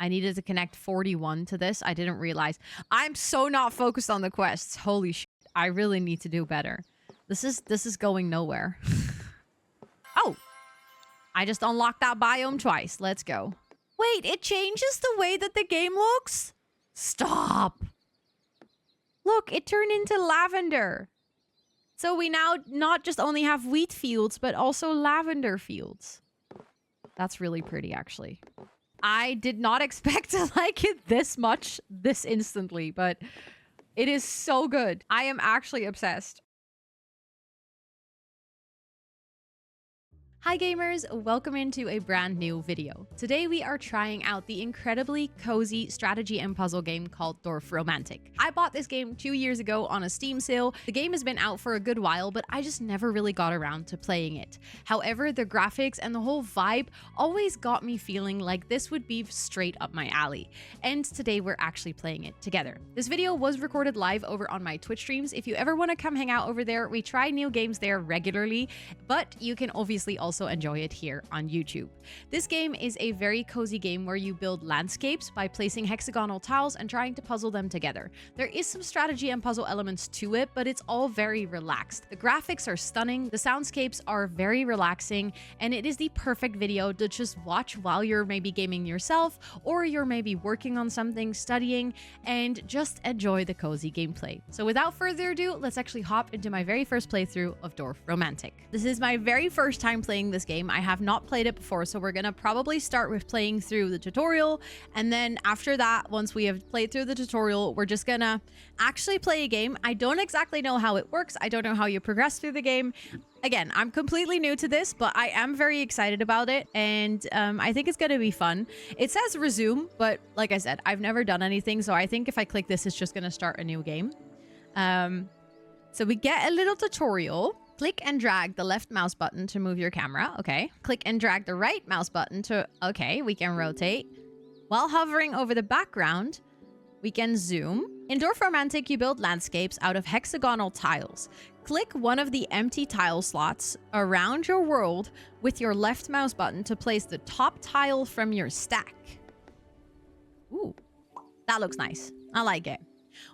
I needed to connect 41 to this. I didn't realize. I'm so not focused on the quests. Holy shit. I really need to do better. This is going nowhere. Oh. I just unlocked that biome twice. Let's go. Wait, it changes the way that the game looks? Stop. Look, it turned into lavender. So we now not just only have wheat fields, but also lavender fields. That's really pretty, actually. I did not expect to like it this much, this instantly, but it is so good. I am actually obsessed. Hi gamers, welcome into a brand new video. Today we are trying out the incredibly cozy strategy and puzzle game called Dorfromantik. I bought this game 2 years ago on a Steam sale. The game has been out for a good while, but I just never really got around to playing it. However, the graphics and the whole vibe always got me feeling like this would be straight up my alley. And today we're actually playing it together. This video was recorded live over on my Twitch streams. If you ever want to come hang out over there, we try new games there regularly, but you can obviously also enjoy it here on YouTube. This game is a very cozy game where you build landscapes by placing hexagonal tiles and trying to puzzle them together. There is some strategy and puzzle elements to it, but it's all very relaxed. The graphics are stunning, the soundscapes are very relaxing, and it is the perfect video to just watch while you're maybe gaming yourself, or you're maybe working on something, studying, and just enjoy the cozy gameplay. So without further ado, let's actually hop into my very first playthrough of Dorfromantik. This is my very first time playing this game. I have not played it before, so we're gonna probably start with playing through the tutorial, and then after that, once we have played through the tutorial, we're just gonna actually play a game. I don't exactly know how it works. I don't know how you progress through the game. Again, I'm completely new to this, but I am very excited about it, and I think it's gonna be fun. It says resume, but like I said, I've never done anything, so I think if I click this, it's just gonna start a new game. So we get a little tutorial. Click and drag the left mouse button to move your camera. Okay. Click and drag the right mouse button to... Okay, we can rotate. While hovering over the background, we can zoom. In Dorfromantik, you build landscapes out of hexagonal tiles. Click one of the empty tile slots around your world with your left mouse button to place the top tile from your stack. Ooh, that looks nice. I like it.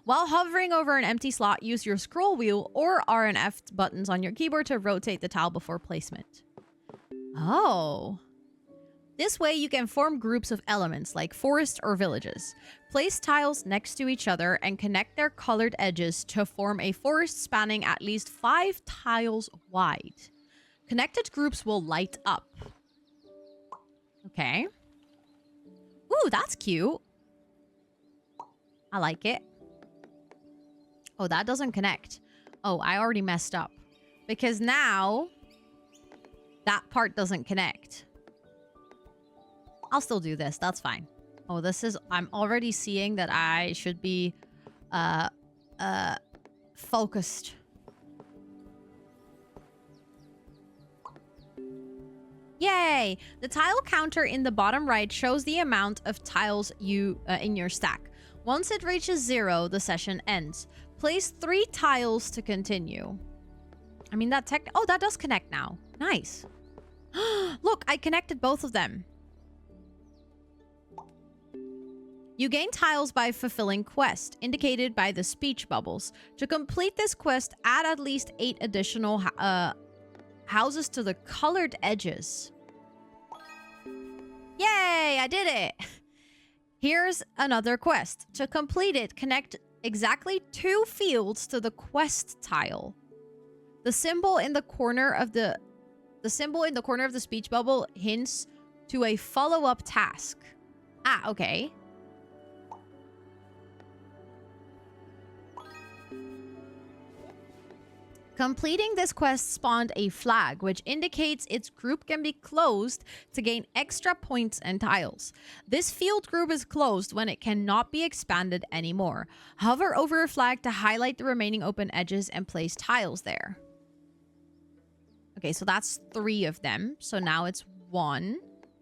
While hovering over an empty slot, use your scroll wheel or R and F buttons on your keyboard to rotate the tile before placement. Oh. This way you can form groups of elements like forests or villages. Place tiles next to each other and connect their colored edges to form a forest spanning at least 5 tiles wide. Connected groups will light up. Okay. Ooh, that's cute. I like it. Oh, that doesn't connect. Oh, I already messed up. Because now, that part doesn't connect. I'll still do this. That's fine. Oh, this is... I'm already seeing that I should be... focused. Yay! The tile counter in the bottom right shows the amount of tiles you in your stack. Once it reaches 0, the session ends. Place 3 tiles to continue. I mean, that oh, that does connect now. Nice. Look, I connected both of them. You gain tiles by fulfilling quest, indicated by the speech bubbles. To complete this quest, add at least 8 additional houses to the colored edges. Yay, I did it. Here's another quest. To complete it, connect exactly 2 fields to the quest tile. The symbol in the corner of the speech bubble hints to a follow-up task. Ah, okay. Completing this quest spawned a flag, which indicates its group can be closed to gain extra points and tiles. This field group is closed when it cannot be expanded anymore. Hover over a flag to highlight the remaining open edges and place tiles there. Okay, so that's 3 of them. So now it's 1.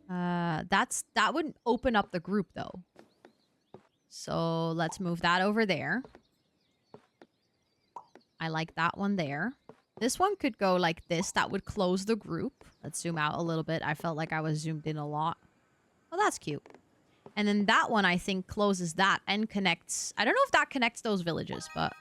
That would open up the group, though. So let's move that over there. I like that one there. This one could go like this. That would close the group. Let's zoom out a little bit. I felt like I was zoomed in a lot. Oh, that's cute. And then that one, I think, closes that and connects. I don't know if that connects those villages, but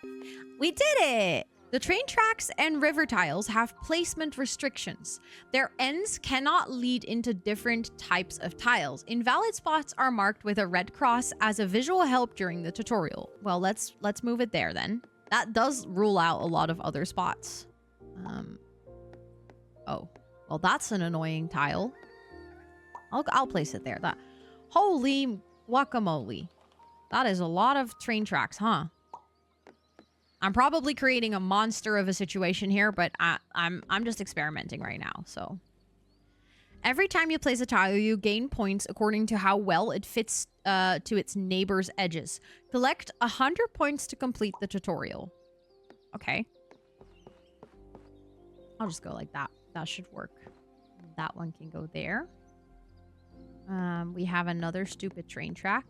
we did it. The train tracks and river tiles have placement restrictions. Their ends cannot lead into different types of tiles. Invalid spots are marked with a red cross as a visual help during the tutorial. Well, let's move it there then. That does rule out a lot of other spots. Oh, well, that's an annoying tile. I'll place it there. That. Holy guacamole. That is a lot of train tracks, huh? I'm probably creating a monster of a situation here, but I'm just experimenting right now, so. Every time you place a tile, you gain points according to how well it fits to its neighbor's edges. Collect 100 points to complete the tutorial. Okay. I'll just go like that. That should work. That one can go there. We have another stupid train track.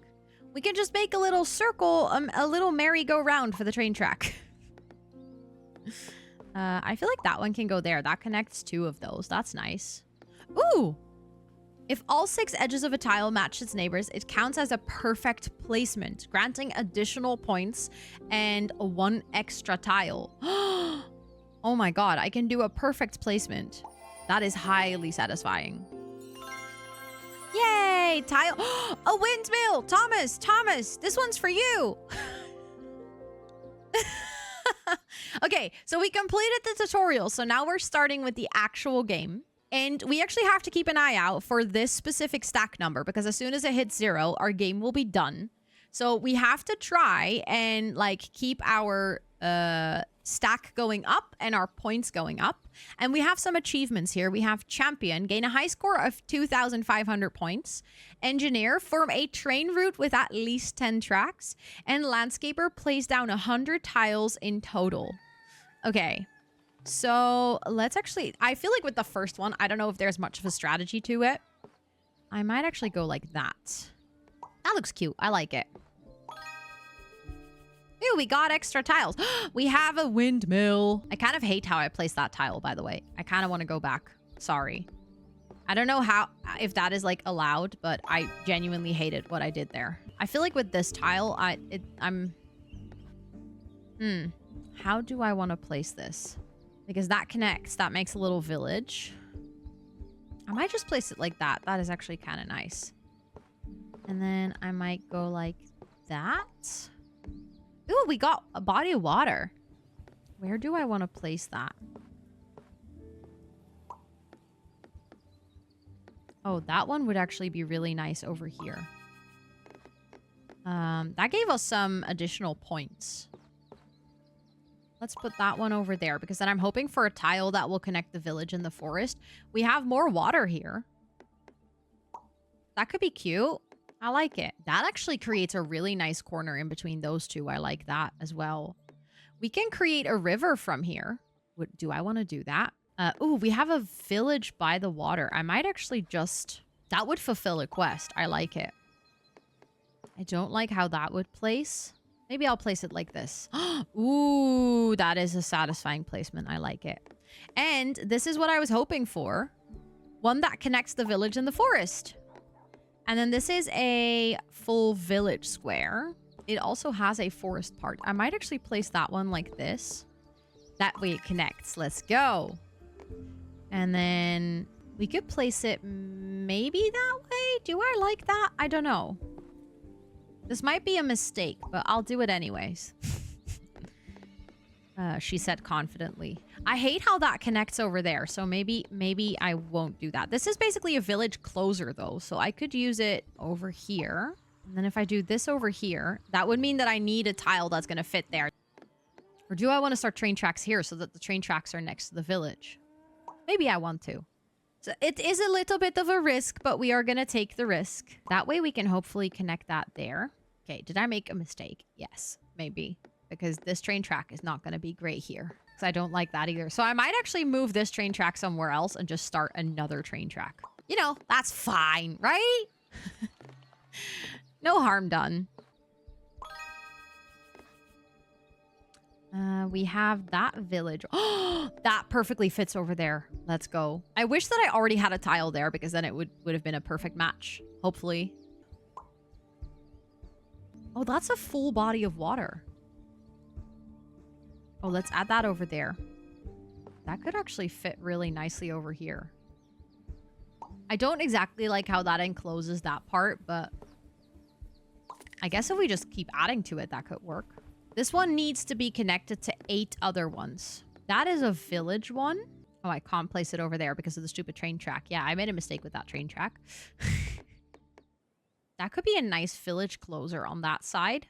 We can just make a little circle, a little merry-go-round for the train track. I feel like that one can go there. That connects 2 of those. That's nice. Ooh! If all 6 edges of a tile match its neighbors, it counts as a perfect placement, granting additional points and 1 extra tile. Oh my god, I can do a perfect placement. That is highly satisfying. Yay! Tile. A windmill! Thomas, this one's for you! Okay, so we completed the tutorial. So now we're starting with the actual game. And we actually have to keep an eye out for this specific stack number, because as soon as it hits 0, our game will be done. So we have to try and like keep our stack going up and our points going up. And we have some achievements here. We have champion, gain a high score of 2,500 points. Engineer, form a train route with at least 10 tracks. And landscaper, place down 100 tiles in total. Okay. So let's actually, I feel like with the first one, I don't know if there's much of a strategy to it. I might actually go like that. That looks cute. I like it. Ooh, we got extra tiles. We have a windmill. I kind of hate how I placed that tile, by the way. I kind of want to go back. Sorry. I don't know how, if that is like allowed, but I genuinely hated what I did there. I feel like with this tile, how do I want to place this? Because that connects. That makes a little village. I might just place it like that. That is actually kind of nice. And then I might go like that. Ooh, we got a body of water. Where do I want to place that? Oh, that one would actually be really nice over here. That gave us some additional points. Let's put that one over there, because then I'm hoping for a tile that will connect the village and the forest. We have more water here. That could be cute. I like it. That actually creates a really nice corner in between those two. I like that as well. We can create a river from here. Do I want to do that? Ooh, we have a village by the water. I might actually just... That would fulfill a quest. I like it. I don't like how that would place. Maybe I'll place it like this. Ooh, that is a satisfying placement. I like it. And this is what I was hoping for. One that connects the village and the forest. And then this is a full village square. It also has a forest part. I might actually place that one like this. That way it connects. Let's go. And then we could place it maybe that way. Do I like that? I don't know. This might be a mistake, but I'll do it anyways. She said confidently. I hate how that connects over there, so maybe I won't do that. This is basically a village closer, though, so I could use it over here. And then if I do this over here, that would mean that I need a tile that's going to fit there. Or do I want to start train tracks here so that the train tracks are next to the village? Maybe I want to. So it is a little bit of a risk, but we are going to take the risk. That way we can hopefully connect that there. Okay, did I make a mistake? Yes, maybe. Because this train track is not going to be great here. Because I don't like that either. So I might actually move this train track somewhere else and just start another train track. You know, that's fine, right? No harm done. We have that village. Oh, that perfectly fits over there. Let's go. I wish that I already had a tile there because then it would have been a perfect match. Hopefully. Oh, that's a full body of water. Oh, let's add that over there. That could actually fit really nicely over here. I don't exactly like how that encloses that part, but I guess if we just keep adding to it, that could work. This one needs to be connected to 8 other ones. That is a village one. Oh, I can't place it over there because of the stupid train track. Yeah, I made a mistake with that train track. That could be a nice village closer on that side.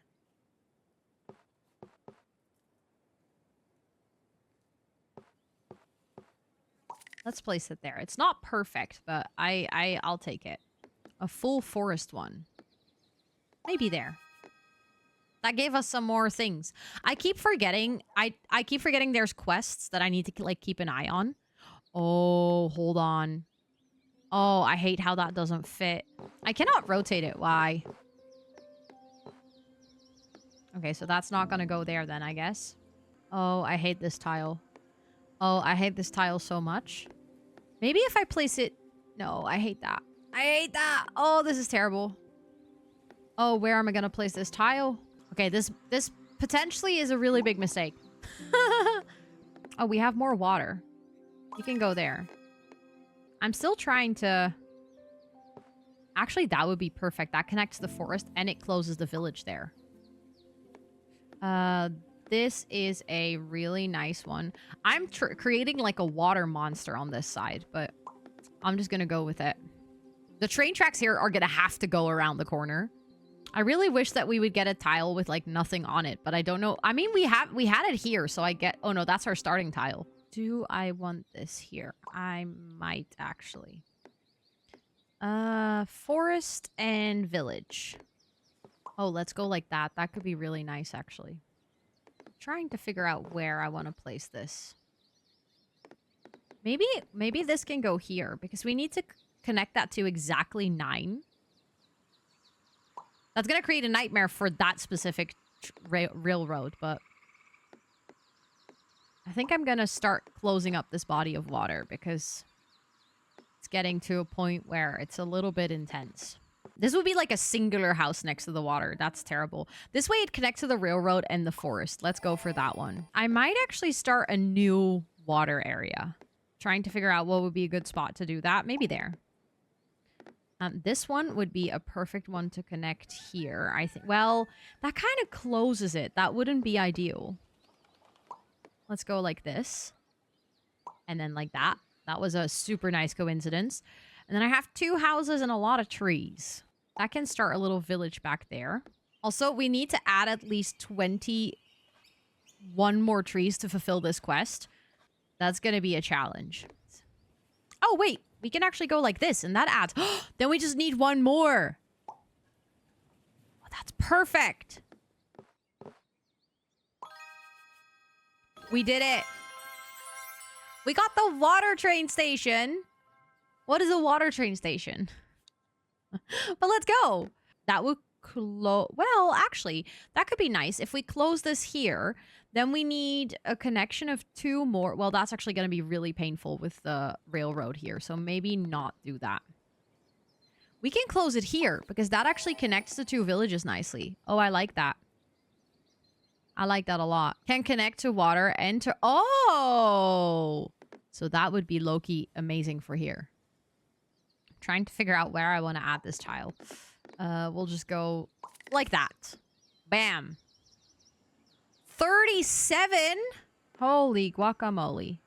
Let's place it there. It's not perfect, but I'll take it. A full forest one. Maybe there. That gave us some more things. I keep forgetting. I keep forgetting there's quests that I need to like keep an eye on. Oh, hold on. Oh, I hate how that doesn't fit. I cannot rotate it. Why? Okay, so that's not gonna go there then, I guess. Oh, I hate this tile. Oh, I hate this tile so much. Maybe if I place it... No, I hate that. I hate that. Oh, this is terrible. Oh, where am I gonna place this tile? Okay, this potentially is a really big mistake. Oh, we have more water. You can go there. I'm still trying to... Actually, that would be perfect. That connects the forest and it closes the village there. This is a really nice one. I'm creating like a water monster on this side, but I'm just gonna go with it. The train tracks here are gonna have to go around the corner. I really wish that we would get a tile with like nothing on it, but I don't know. I mean, we had it here, so I get... Oh no, that's our starting tile. Do I want this here? I might actually. Forest and village. Oh, let's go like that. That could be really nice, actually. I'm trying to figure out where I want to place this. Maybe this can go here because we need to connect that to exactly 9. That's going to create a nightmare for that specific railroad, but I think I'm going to start closing up this body of water because it's getting to a point where it's a little bit intense. This would be like a singular house next to the water. That's terrible. This way it connects to the railroad and the forest. Let's go for that one. I might actually start a new water area. Trying to figure out what would be a good spot to do that. Maybe there. This one would be a perfect one to connect here, I think. Well, that kind of closes it. That wouldn't be ideal. Let's go like this. And then like that. That was a super nice coincidence. And then I have 2 houses and a lot of trees. That can start a little village back there. Also, we need to add at least 21 more trees to fulfill this quest. That's going to be a challenge. Oh, wait. We can actually go like this, and that adds... Then we just need 1 more. Oh, that's perfect. We did it. We got the water train station. What is a water train station? But let's go. That would close... Well, actually, that could be nice. If we close this here, then we need a connection of 2 more. Well, that's actually going to be really painful with the railroad here. So maybe not do that. We can close it here because that actually connects the 2 villages nicely. Oh, I like that. I like that a lot. Can connect to water and to... Oh! So that would be low-key amazing for here. I'm trying to figure out where I want to add this tile. We'll just go like that. Bam. 37? Holy guacamole.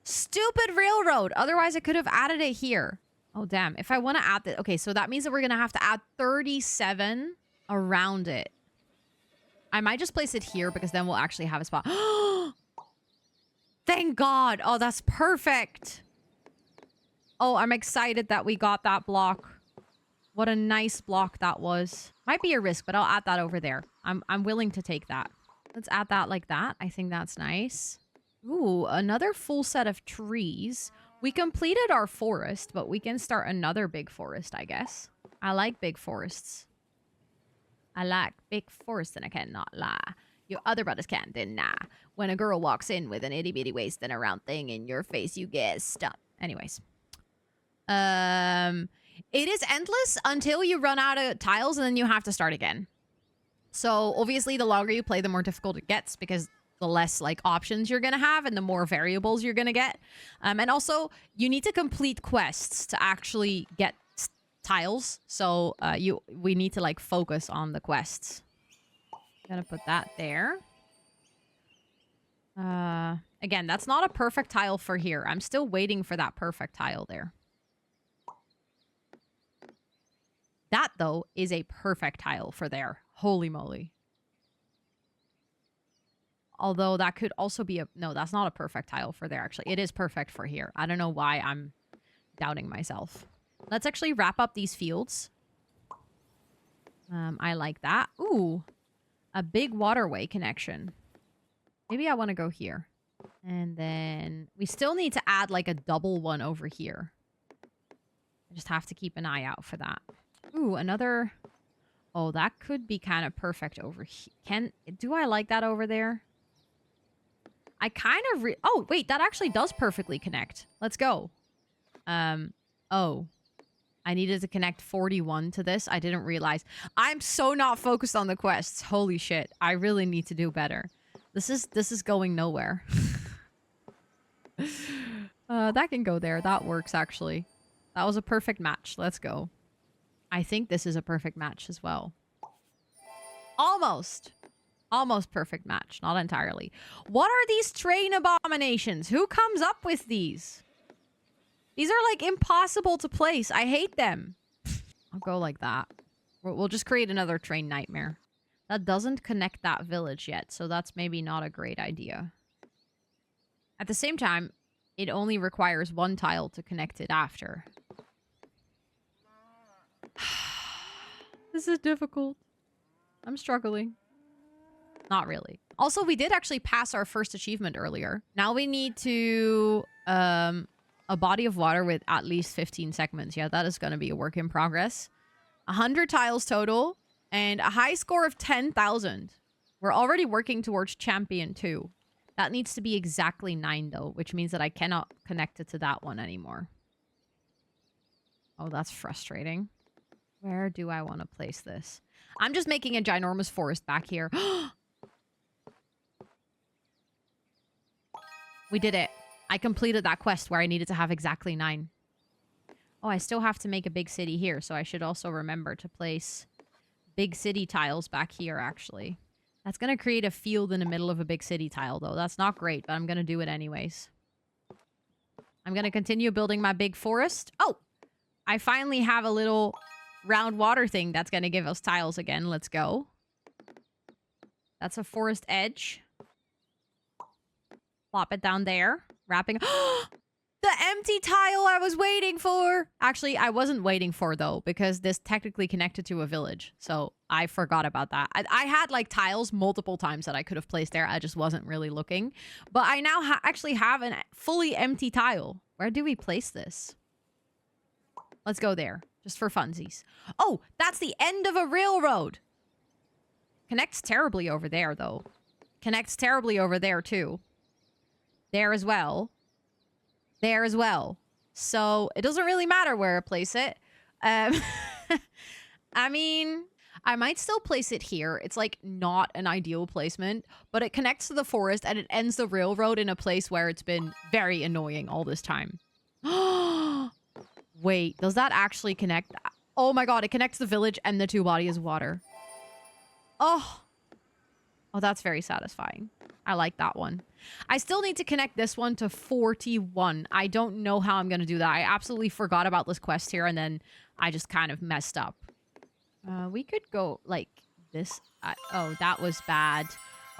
Stupid railroad. Otherwise, I could have added it here. Oh, damn. If I want to add that... Okay, so that means that we're going to have to add 37 around it. I might just place it here because then we'll actually have a spot. Thank God. Oh, that's perfect. Oh, I'm excited that we got that block. What a nice block that was. Might be a risk, but I'll add that over there. I'm willing to take that. Let's add that like that. I think that's nice. Ooh, another full set of trees. We completed our forest, but we can start another big forest, I guess. I like big forests. I like big forests and I cannot lie. Your other brothers can't deny. When a girl walks in with an itty-bitty waist and a round thing in your face, you get stunned. Anyways. It is endless until you run out of tiles and then you have to start again. So obviously the longer you play, the more difficult it gets because the less like options you're going to have and the more variables you're going to get. And also you need to complete quests to actually get tiles. So we need to like focus on the quests. Gonna put that there. Again, that's not a perfect tile for here. I'm still waiting for that perfect tile there. That, though, is a perfect tile for there. Holy moly. Although that could also be a... No, that's not a perfect tile for there, actually. It is perfect for here. I don't know why I'm doubting myself. Let's actually wrap up these fields. I like that. Ooh, a big waterway connection. Maybe I want to go here. And then we still need to add like a double one over here. I just have to keep an eye out for that. Ooh, another... Oh, that could be kind of perfect over here. Do I like that over there? I kind of... Oh, wait, that actually does perfectly connect. Let's go. Oh. I needed to connect 41 to this. I didn't realize. I'm so not focused on the quests. Holy shit. I really need to do better. This is going nowhere. That can go there. That works, actually. That was a perfect match. Let's go. I think this is a perfect match as well. Almost. Almost perfect match. Not entirely. What are these train abominations? Who comes up with these? These are, like, impossible to place. I hate them. I'll go like that. We'll just create another train nightmare. That doesn't connect that village yet, so that's maybe not a great idea. At the same time, it only requires one tile to connect it after. This is difficult. I'm struggling. Not really. Also, we did actually pass our first achievement earlier. Now we need to... a body of water with at least 15 segments. Yeah, that is going to be a work in progress. 100 tiles total. And a high score of 10,000. We're already working towards Champion 2. That needs to be exactly 9, though, which means that I cannot connect it to that one anymore. Oh, that's frustrating. Where do I want to place this? I'm just making a ginormous forest back here. We did it. I completed that quest where I needed to have exactly 9. Oh, I still have to make a big city here, so I should also remember to place... big city tiles back here, actually. That's going to create a field in the middle of a big city tile, though. That's not great, but I'm going to do it anyways. I'm going to continue building my big forest. Oh! I finally have a little round water thing that's going to give us tiles again. Let's go. That's a forest edge. Plop it down there. Wrapping... The empty tile I was waiting for! Actually, I wasn't waiting for, though, because this technically connected to a village. So I forgot about that. I had, like, tiles multiple times that I could have placed there. I just wasn't really looking. But I now actually have a fully empty tile. Where do we place this? Let's go there, just for funsies. Oh, that's the end of a railroad! Connects terribly over there, though. Connects terribly over there, too. There as well. There as well. So it doesn't really matter where I place it. I mean, I might still place it here. It's like not an ideal placement, but it connects to the forest and it ends the railroad in a place where it's been very annoying all this time. Wait, does that actually connect? Oh my god, it connects the village and the 2 bodies of water. Oh, that's very satisfying. I like that one. I still need to connect this one to 41. I don't know how I'm going to do that. I absolutely forgot about this quest here, and then I just kind of messed up. We could go like this. Oh, that was bad.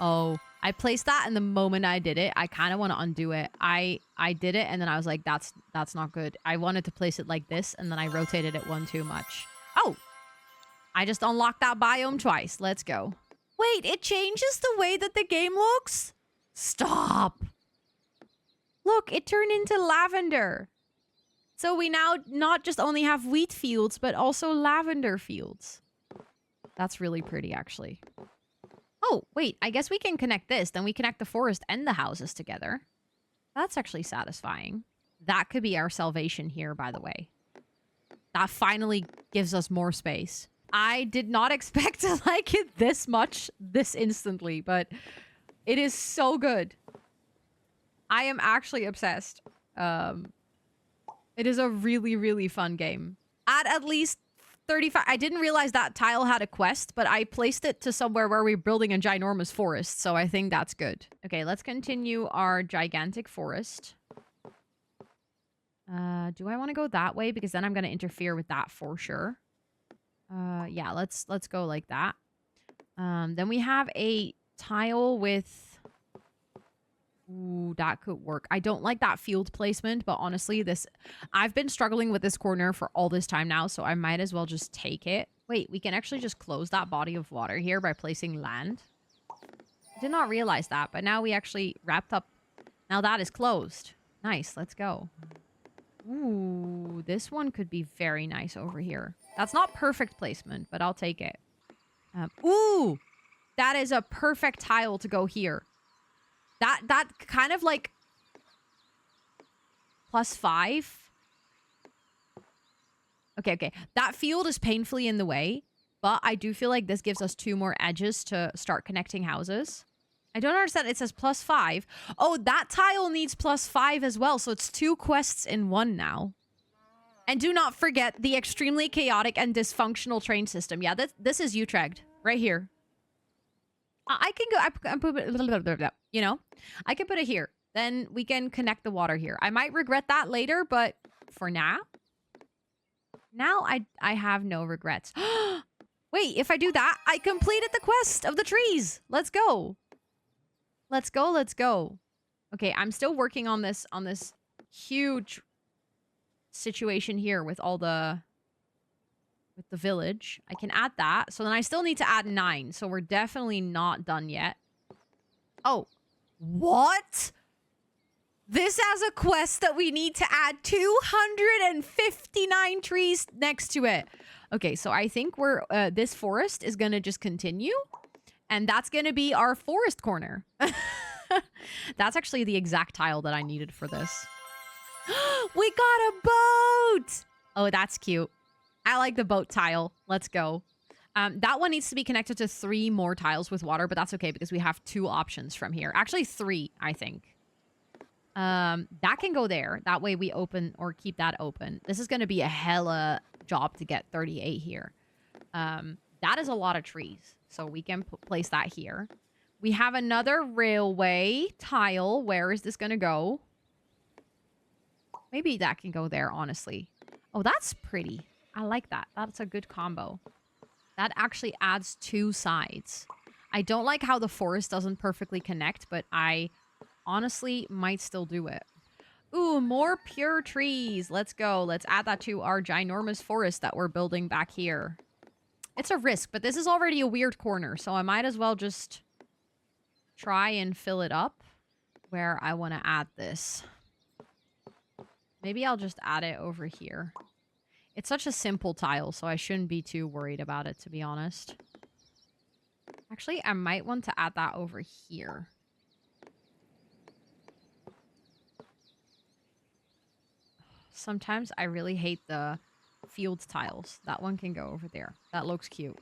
Oh, I placed that, and the moment I did it, I kind of want to undo it. I did it, and then I was like, that's not good. I wanted to place it like this, and then I rotated it one too much. Oh, I just unlocked that biome twice. Let's go. Wait, it changes the way that the game looks? Stop. Look, it turned into lavender. So we now not just only have wheat fields, but also lavender fields. That's really pretty, actually. Oh, wait, I guess we can connect this. Then we connect the forest and the houses together. That's actually satisfying. That could be our salvation here, by the way. That finally gives us more space. I did not expect to like it this much, this instantly, but it is so good. I am actually obsessed. It is a really, really fun game. At least 35. I didn't realize that tile had a quest, but I placed it to somewhere where we're building a ginormous forest, so I think that's good. Okay, let's continue our gigantic forest. Do I want to go that way? Because then I'm going to interfere with that for sure. Yeah, let's go like that. Then we have a tile with... Ooh, that could work. I don't like that field placement, but honestly, I've been struggling with this corner for all this time now, so I might as well just take it. Wait, we can actually just close that body of water here by placing land. I did not realize that, but now we actually wrapped up. Now that is closed. Nice, let's go. Ooh, this one could be very nice over here. That's not perfect placement, but I'll take it. Ooh, that is a perfect tile to go here. That kind of like +5. Okay. That field is painfully in the way, but I do feel like this gives us 2 more edges to start connecting houses. I don't understand. It says +5. Oh, that tile needs +5 as well, so it's 2 quests in 1 now. And do not forget the extremely chaotic and dysfunctional train system. Yeah, this is Utrecht right here. I can go, you know, I can put it here. Then we can connect the water here. I might regret that later, but for now I have no regrets. Wait, if I do that, I completed the quest of the trees. Let's go. Let's go. Okay, I'm still working on this huge situation here with all the... with the village. I can add that. So then I still need to add 9. So we're definitely not done yet. Oh, what? This has a quest that we need to add 259 trees next to it. Okay, so I think we're this forest is going to just continue. And that's going to be our forest corner. That's actually the exact tile that I needed for this. We got a boat! Oh, that's cute. I like the boat tile. Let's go. That one needs to be connected to 3 more tiles with water, but that's okay because we have 2 options from here. Actually, 3, I think. That can go there. That way we open or keep that open. This is going to be a hella job to get 38 here. That is a lot of trees, so we can place that here. We have another railway tile. Where is this going to go? Maybe that can go there, honestly. Oh, that's pretty. I like that. That's a good combo. That actually adds 2 sides. I don't like how the forest doesn't perfectly connect, but I honestly might still do it. Ooh, more pure trees. Let's go. Let's add that to our ginormous forest that we're building back here. It's a risk, but this is already a weird corner, so I might as well just try and fill it up where I want to add this. Maybe I'll just add it over here. It's such a simple tile, so I shouldn't be too worried about it, to be honest. Actually, I might want to add that over here. Sometimes I really hate the field tiles. That one can go over there. That looks cute.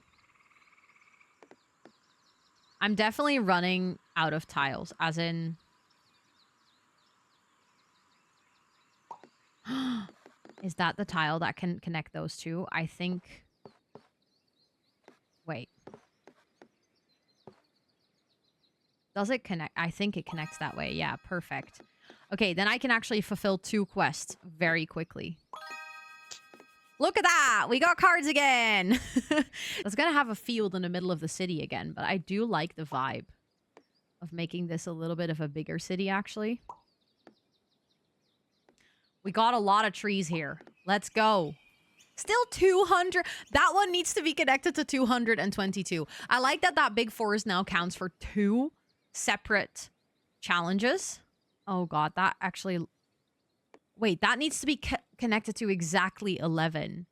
I'm definitely running out of tiles, as in... Is that the tile that can connect those 2? I think... Wait. Does it connect? I think it connects that way. Yeah, perfect. Okay, then I can actually fulfill 2 quests very quickly. Look at that! We got cards again! I was gonna have a field in the middle of the city again, but I do like the vibe of making this a little bit of a bigger city, actually. We got a lot of trees here. Let's go. Still 200. That one needs to be connected to 222. I like that that big forest now counts for 2 separate challenges. Oh god, that actually... Wait, that needs to be connected to exactly 11.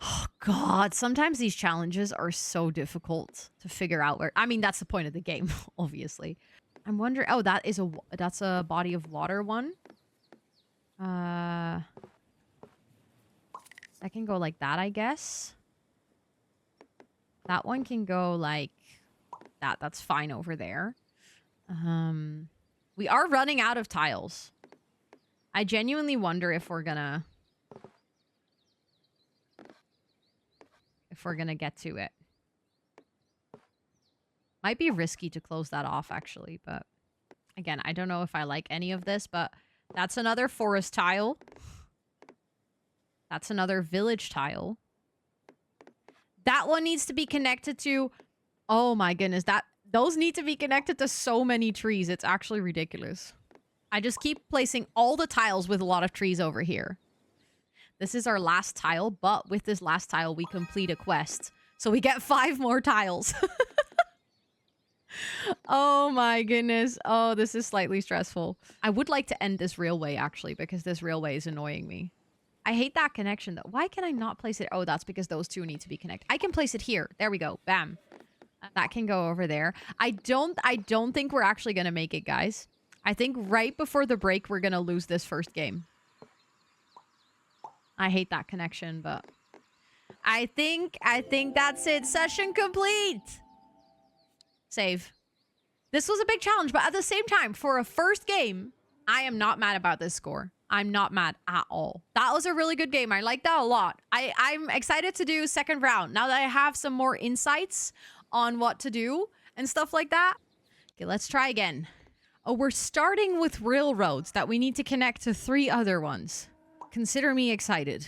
Oh god, sometimes these challenges are so difficult to figure out where... I mean, that's the point of the game, obviously. I'm wondering... Oh, that's a body of water one. That can go like that, I guess. That one can go like that. That's fine over there. We are running out of tiles. I genuinely wonder if we're gonna get to it. Might be risky to close that off, actually, but again, I don't know if I like any of this, but that's another forest tile. That's another village tile. That one needs to be connected to... Oh my goodness, those need to be connected to so many trees. It's actually ridiculous. I just keep placing all the tiles with a lot of trees over here. This is our last tile, but with this last tile, we complete a quest. So we get 5 more tiles. Oh my goodness. Oh, this is slightly stressful. I would like to end this railway, actually, because this railway is annoying me. I hate that connection, though. Why can I not place it? Oh, that's because those two need to be connected. I can place it here. There we go. Bam. That can go over there. I don't think we're actually going to make it, guys. I think right before the break, we're going to lose this first game. I hate that connection, but I think that's it. Session complete. Save. This was a big challenge, but at the same time, for a first game, I am not mad about this score. I'm not mad at all. That was a really good game. I like that a lot. I'm excited to do second round now that I have some more insights on what to do and stuff like that. Okay, let's try again. Oh, we're starting with railroads that we need to connect to 3 other ones. Consider me excited.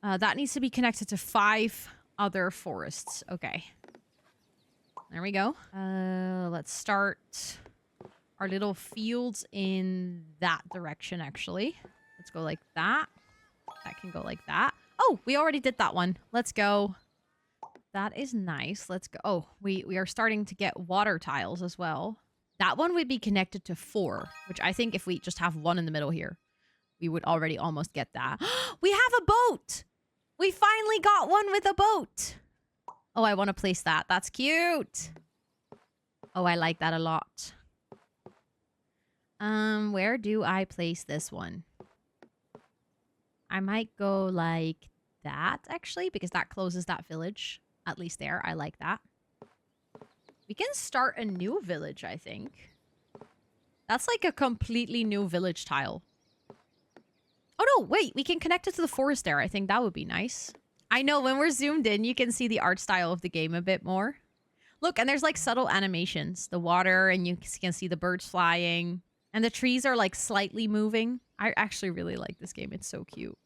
That needs to be connected to 5 other forests. Okay. There we go. Let's start our little fields in that direction, actually. Let's go like that. That can go like that. Oh, we already did that one. Let's go. That is nice. Let's go. Oh, we are starting to get water tiles as well. That one would be connected to 4, which I think if we just have 1 in the middle here, we would already almost get that. We have a boat! We finally got one with a boat! Oh, I want to place that. That's cute! Oh, I like that a lot. Where do I place this one? I might go like that, actually, because that closes that village. At least there. I like that. We can start a new village, I think. That's like a completely new village tile. Oh, no, wait. We can connect it to the forest there. I think that would be nice. I know, when we're zoomed in, you can see the art style of the game a bit more. Look, and there's like subtle animations. The water, and you can see the birds flying. And the trees are like slightly moving. I actually really like this game. It's so cute.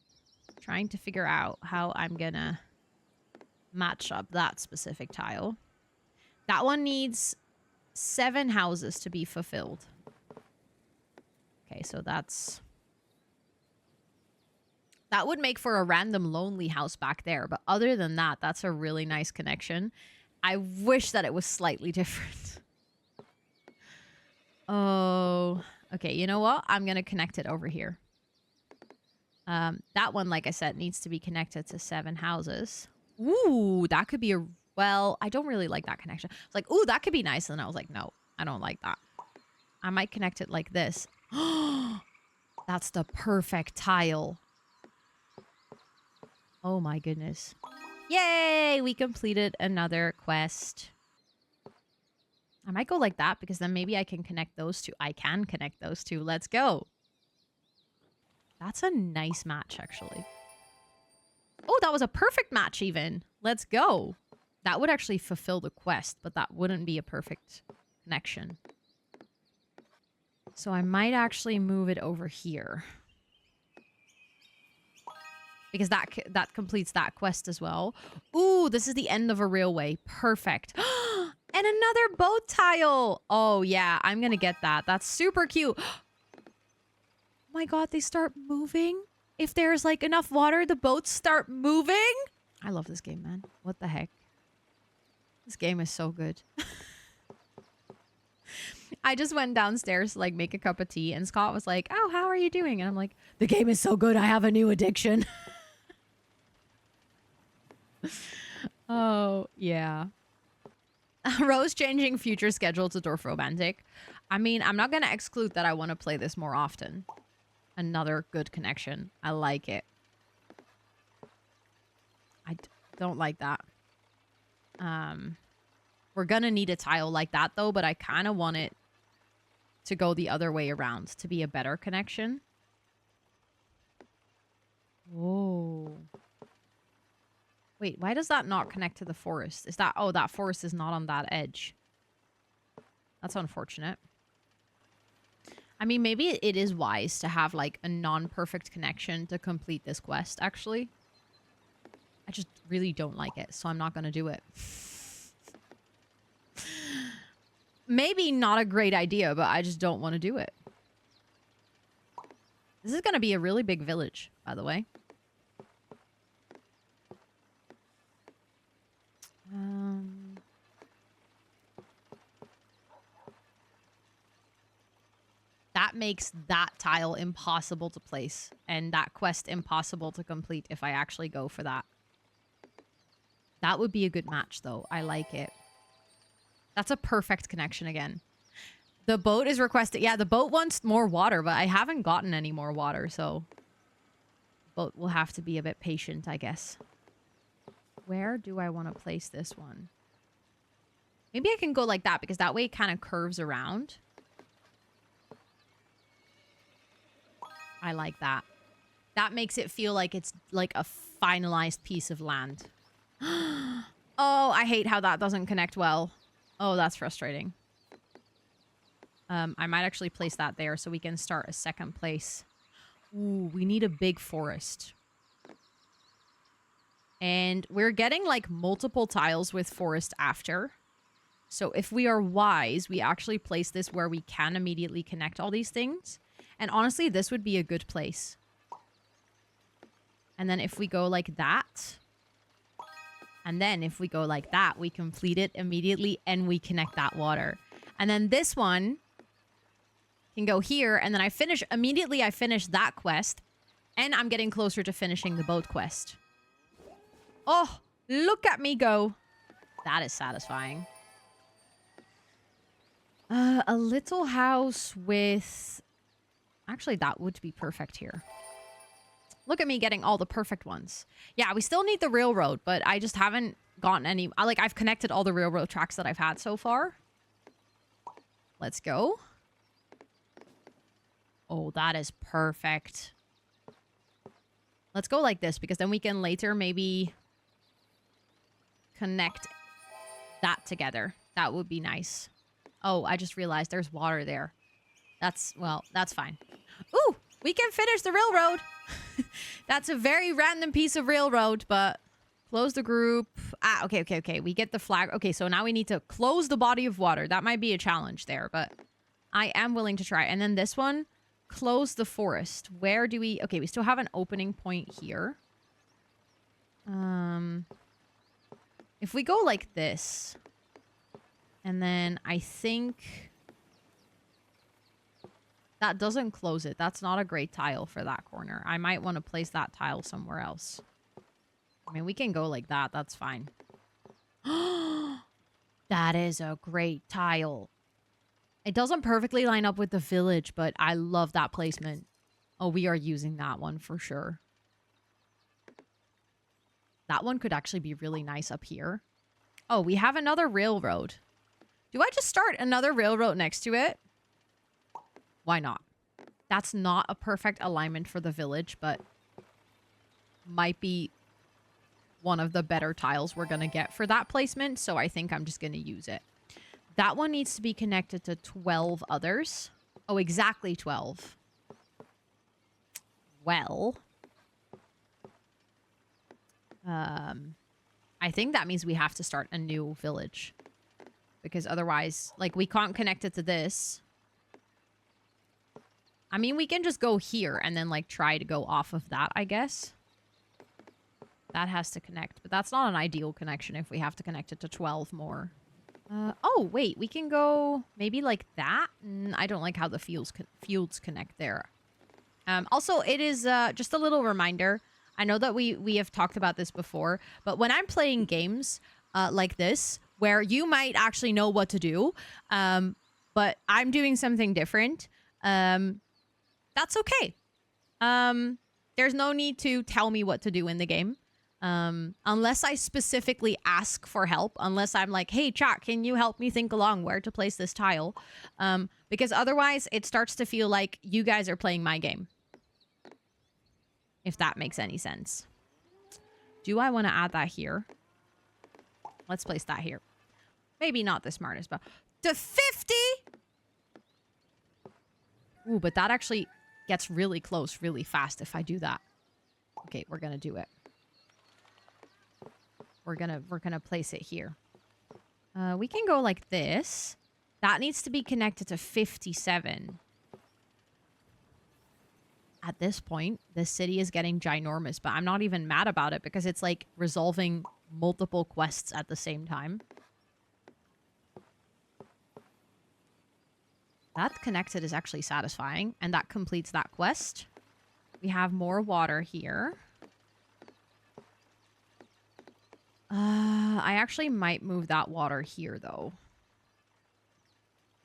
Trying to figure out how I'm gonna match up that specific tile. That one needs 7 houses to be fulfilled. Okay, so that would make for a random lonely house back there. But other than that, that's a really nice connection. I wish that it was slightly different. Oh, okay. You know what? I'm going to connect it over here. That one, like I said, needs to be connected to 7 houses. Ooh, that could be a... Well, I don't really like that connection. It's like, ooh, that could be nice. And I was like, no, I don't like that. I might connect it like this. That's the perfect tile. Oh my goodness. Yay! We completed another quest. I might go like that because then maybe I can connect those two. I can connect those two. Let's go. That's a nice match, actually. Oh, that was a perfect match even. Let's go. That would actually fulfill the quest, but that wouldn't be a perfect connection. So I might actually move it over here. Because that completes that quest as well. Ooh, this is the end of a railway. Perfect. And another boat tile. Oh, yeah. I'm going to get that. That's super cute. Oh my god, they start moving. If there's like enough water, the boats start moving. I love this game, man. What the heck? This game is so good. I just went downstairs to like make a cup of tea and Scott was like, oh, how are you doing? And I'm like, the game is so good. I have a new addiction. Oh, yeah. Rose changing future schedule to Dorfromantik. I mean, I'm not going to exclude that I want to play this more often. Another good connection. I like it. I don't like that. We're gonna need a tile like that, though, but I kind of want it to go the other way around to be a better connection. Whoa. Wait, why does that not connect to the forest? Is that... Oh, that forest is not on that edge. That's unfortunate. I mean, maybe it is wise to have, like, a non-perfect connection to complete this quest, actually. I just really don't like it, so I'm not going to do it. Maybe not a great idea, but I just don't want to do it. This is going to be a really big village, by the way. That makes that tile impossible to place and that quest impossible to complete if I actually go for that. That would be a good match, though. I like it. That's a perfect connection again. The boat is requested. Yeah, the boat wants more water, but I haven't gotten any more water, so... Boat will have to be a bit patient, I guess. Where do I want to place this one? Maybe I can go like that, because that way it kind of curves around. I like that. That makes it feel like it's like a finalized piece of land. Oh, I hate how that doesn't connect well. Oh, that's frustrating. I might actually place that there so we can start a second place. Ooh, we need a big forest. And we're getting like multiple tiles with forest after. So if we are wise, we actually place this where we can immediately connect all these things. And honestly, this would be a good place. And then if we go like that, and then if we go like that, we complete it immediately and we connect that water. And then this one can go here, and then I finish that quest, and I'm getting closer to finishing the boat quest. Oh, look at me go. That is satisfying. A little house with... Actually, that would be perfect here. Look at me getting all the perfect ones. Yeah, we still need the railroad, but I just haven't gotten any... Like, I've connected all the railroad tracks that I've had so far. Let's go. Oh, that is perfect. Let's go like this, because then we can later maybe connect that together. That would be nice. Oh, I just realized there's water there. That's, well, that's fine. Ooh, we can finish the railroad. That's a very random piece of railroad, but close the group. Ah, okay. We get the flag. Okay, so now we need to close the body of water. That might be a challenge there, but I am willing to try. And then this one, close the forest. Where do we... Okay, we still have an opening point here. If we go like this, and then I think... That doesn't close it. That's not a great tile for that corner. I might want to place that tile somewhere else. I mean, we can go like that. That's fine. That is a great tile. It doesn't perfectly line up with the village, but I love that placement. Oh, we are using that one for sure. That one could actually be really nice up here. Oh, we have another railroad. Do I just start another railroad next to it? Why not? That's not a perfect alignment for the village, but might be one of the better tiles we're going to get for that placement, so I think I'm just going to use it. That one needs to be connected to 12 others. Oh, exactly 12. Well, I think that means we have to start a new village, because otherwise, like, we can't connect it to this. I mean, we can just go here and then, like, try to go off of that, I guess. That has to connect, but that's not an ideal connection if we have to connect it to 12 more. Oh, wait, we can go maybe like that? I don't like how the fields connect there. Also, it is just a little reminder. I know that we have talked about this before, but when I'm playing games like this, where you might actually know what to do, but I'm doing something different, that's okay. There's no need to tell me what to do in the game. Unless I specifically ask for help, unless I'm like, hey, chat, can you help me think along where to place this tile? Because otherwise it starts to feel like you guys are playing my game. If that makes any sense. Do I want to add that here? Let's place that here. Maybe not the smartest, but to 50? Ooh, but that actually gets really close really fast if I do that. Okay, we're gonna do it. We're gonna place it here. We can go like this. That needs to be connected to 57. At this point, this city is getting ginormous, but I'm not even mad about it because it's like resolving multiple quests at the same time. That connected is actually satisfying, and that completes that quest. We have more water here. I actually might move that water here, though.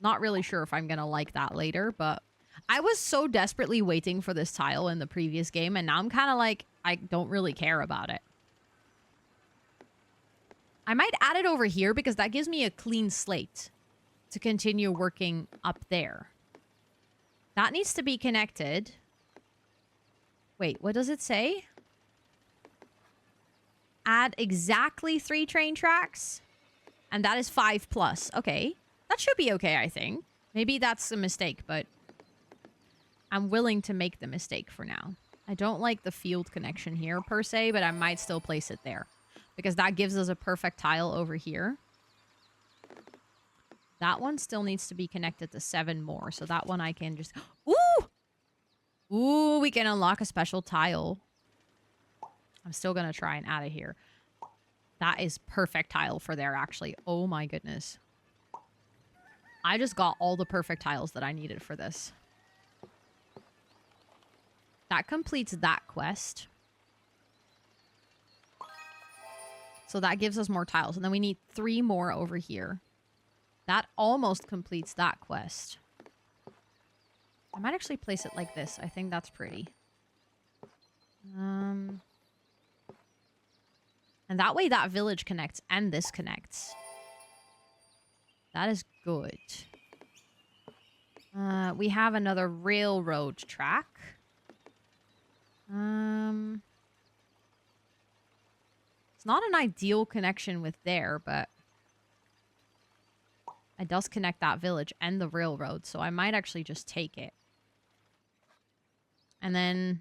Not really sure if I'm gonna like that later, but I was so desperately waiting for this tile in the previous game, and now I'm kind of like, I don't really care about it. I might add it over here because that gives me a clean slate to continue working up there. That needs to be connected. Wait, what does it say? Add exactly 3 train tracks. And that is 5+. Okay. That should be okay, I think. Maybe that's a mistake, but I'm willing to make the mistake for now. I don't like the field connection here per se, but I might still place it there. Because that gives us a perfect tile over here. That one still needs to be connected to 7 more. So that one I can just... Ooh! Ooh, we can unlock a special tile. I'm still going to try and add it here. That is perfect tile for there, actually. Oh my goodness. I just got all the perfect tiles that I needed for this. That completes that quest. So that gives us more tiles. And then we need 3 more over here. That almost completes that quest. I might actually place it like this. I think that's pretty. And that way that village connects and this connects. That is good. We have another railroad track. It's not an ideal connection with there, but it does connect that village and the railroad, so I might actually just take it. And then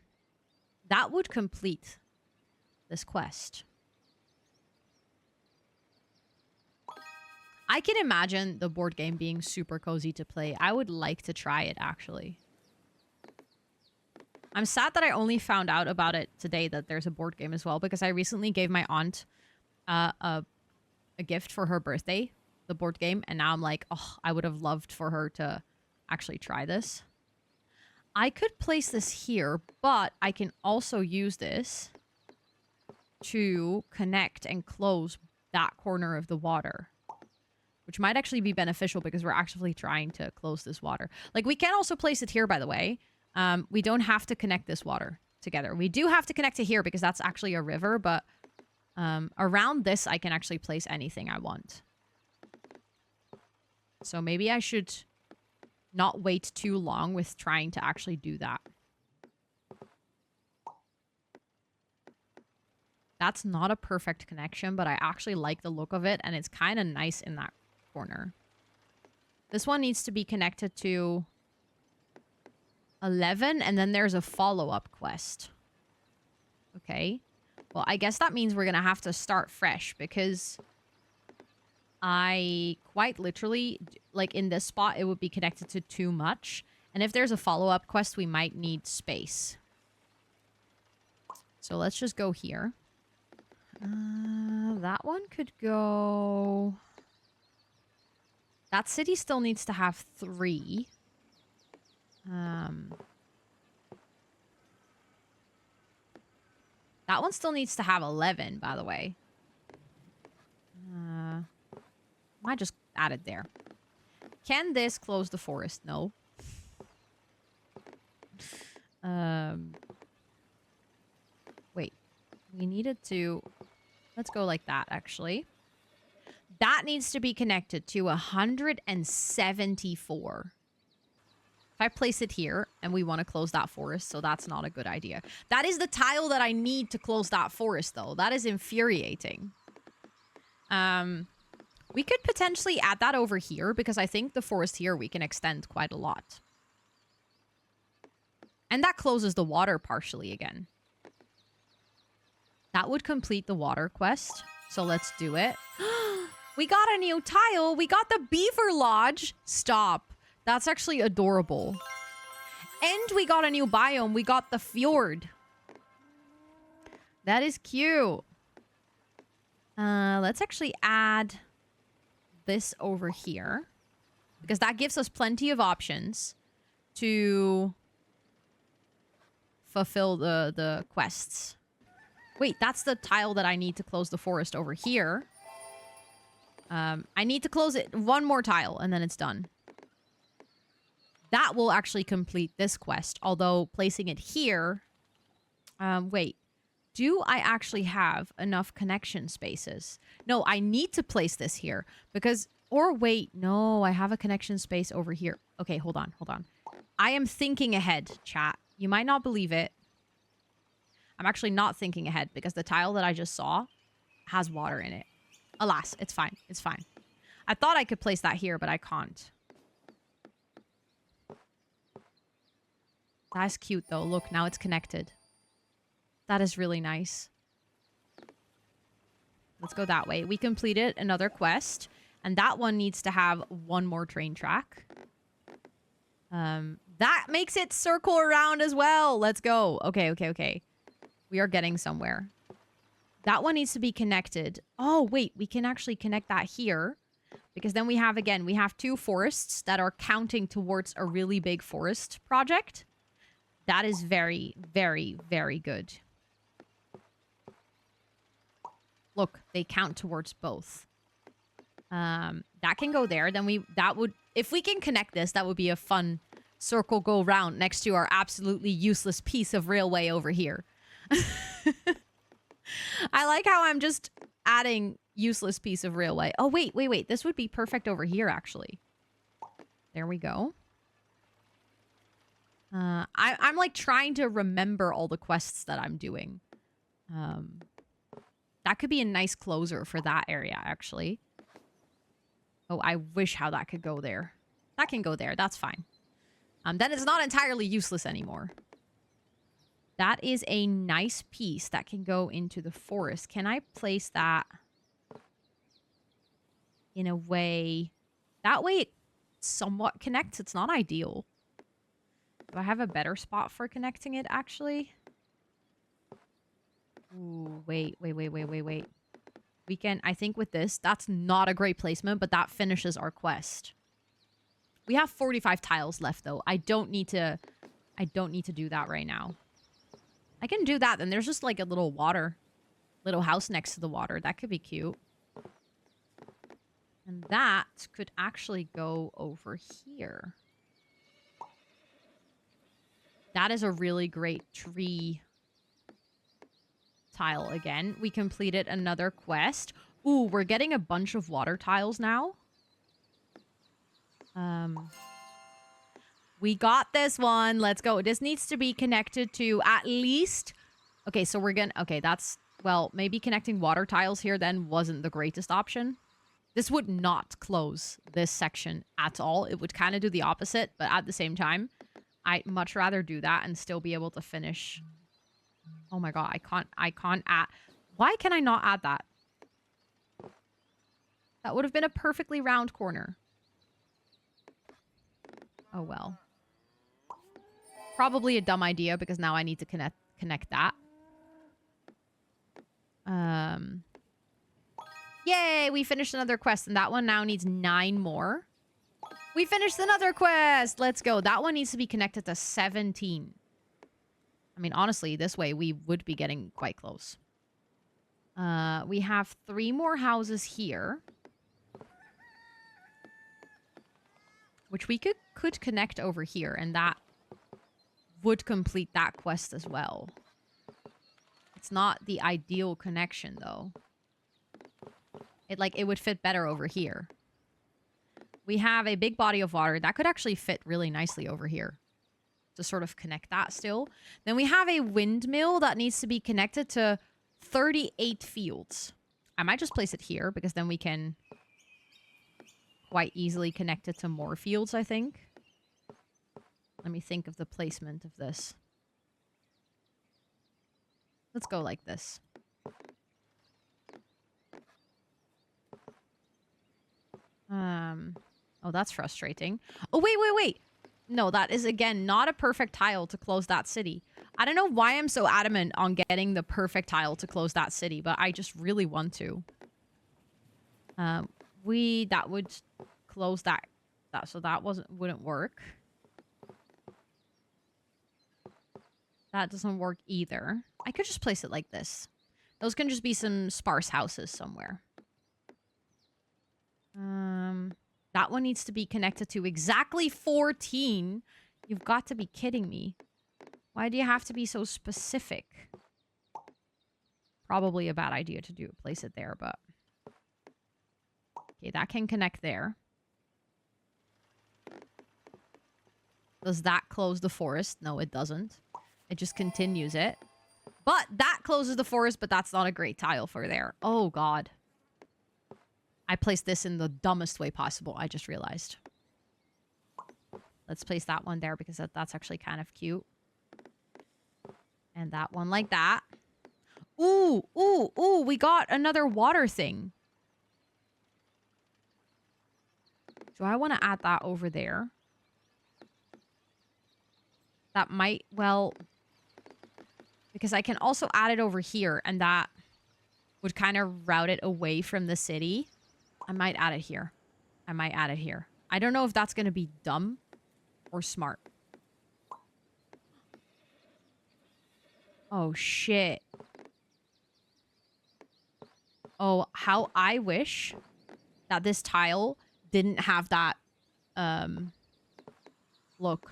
that would complete this quest. I can imagine the board game being super cozy to play. I would like to try it, actually. I'm sad that I only found out about it today, that there's a board game as well, because I recently gave my aunt a gift for her birthday, the board game, and now I'm like, oh, I would have loved for her to actually try this. I could place this here, but I can also use this to connect and close that corner of the water, which might actually be beneficial because we're actively trying to close this water. Like, we can also place it here, by the way. We don't have to connect this water together. We do have to connect it here because that's actually a river, but around this, I can actually place anything I want. So maybe I should not wait too long with trying to actually do that. That's not a perfect connection, but I actually like the look of it, and it's kind of nice in that corner. This one needs to be connected to 11, and then there's a follow-up quest. Okay. Well, I guess that means we're going to have to start fresh, because I quite literally, like in this spot, it would be connected to too much. And if there's a follow-up quest, we might need space. So let's just go here. That one could go... That city still needs to have 3. That one still needs to have 11, by the way. Might just add it there. Can this close the forest? No. Wait. We needed to... Let's go like that, actually. That needs to be connected to 174. If I place it here, and we want to close that forest, so that's not a good idea. That is the tile that I need to close that forest, though. That is infuriating. We could potentially add that over here, because I think the forest here we can extend quite a lot. And that closes the water partially again. That would complete the water quest. So let's do it. We got a new tile. We got the beaver lodge. Stop. That's actually adorable. And we got a new biome. We got the fjord. That is cute. Let's actually add this over here. Because that gives us plenty of options to fulfill the quests. Wait, that's the tile that I need to close the forest over here. I need to close it one more tile and then it's done. That will actually complete this quest. Although placing it here... wait. Do I actually have enough connection spaces? No, I need to place this here. Because... Or wait, no, I have a connection space over here. Okay, hold on, hold on. I am thinking ahead, chat. You might not believe it. I'm actually not thinking ahead because the tile that I just saw has water in it. Alas, it's fine. It's fine. I thought I could place that here, but I can't. That's cute, though. Look, now it's connected. That is really nice. Let's go that way. We completed another quest, and that one needs to have one more train track. That makes it circle around as well. Let's go. Okay, okay, okay. We are getting somewhere. That one needs to be connected. Oh, wait. We can actually connect that here. Because then we have, again, we have two forests that are counting towards a really big forest project. That is very, very, very good. Look, they count towards both. That can go there. Then that would, if we can connect this, that would be a fun circle go round next to our absolutely useless piece of railway over here. I like how I'm just adding useless piece of railway. Oh, wait, wait, wait. This would be perfect over here, actually. There we go. I'm like trying to remember all the quests that I'm doing. That could be a nice closer for that area, actually. Oh, I wish how that could go there. That can go there. That's fine. Then it's not entirely useless anymore. That is a nice piece that can go into the forest. Can I place that in a way... That way it somewhat connects. It's not ideal. Do I have a better spot for connecting it, actually? Ooh, wait. We can, I think with this, that's not a great placement, but that finishes our quest. We have 45 tiles left, though. I don't need to do that right now. I can do that, and there's just like a little house next to the water. That could be cute. And that could actually go over here. That is a really great tree tile again. We completed another quest. Ooh, we're getting a bunch of water tiles now. We got this one. Let's go. This needs to be connected to at least... Okay, so we're gonna... Okay, that's... Well, maybe connecting water tiles here then wasn't the greatest option. This would not close this section at all. It would kind of do the opposite, but at the same time, I'd much rather do that and still be able to finish... Oh my god, I can't add... Why can I not add that? That would have been a perfectly round corner. Oh well. Probably a dumb idea because now I need to connect that. Yay, we finished another quest and that one now needs 9 more. We finished another quest. Let's go. That one needs to be connected to 17. I mean, honestly, this way we would be getting quite close. We have 3 more houses here. Which we could connect over here, and that would complete that quest as well. It's not the ideal connection, though. It would fit better over here. We have a big body of water. That could actually fit really nicely over here to sort of connect that still. Then we have a windmill that needs to be connected to 38 fields. I might just place it here because then we can quite easily connect it to more fields, I think. Let me think of the placement of this. Let's go like this. Oh, that's frustrating. Oh, wait. No, that is, again, not a perfect tile to close that city. I don't know why I'm so adamant on getting the perfect tile to close that city, but I just really want to. That would close that so that wouldn't work. That doesn't work either. I could just place it like this. Those can just be some sparse houses somewhere. That one needs to be connected to exactly 14. You've got to be kidding me. Why do you have to be so specific? Probably a bad idea to place it there, but... Okay, that can connect there. Does that close the forest? No, it doesn't. It just continues it. But that closes the forest, but that's not a great tile for there. Oh, God. I placed this in the dumbest way possible, I just realized. Let's place that one there because that's actually kind of cute. And that one like that. Ooh, we got another water thing. Do I want to add that over there? That might, well... Because I can also add it over here, and that would kind of route it away from the city. I might add it here. I don't know if that's going to be dumb or smart. Oh, shit. Oh, how I wish that this tile didn't have that, look.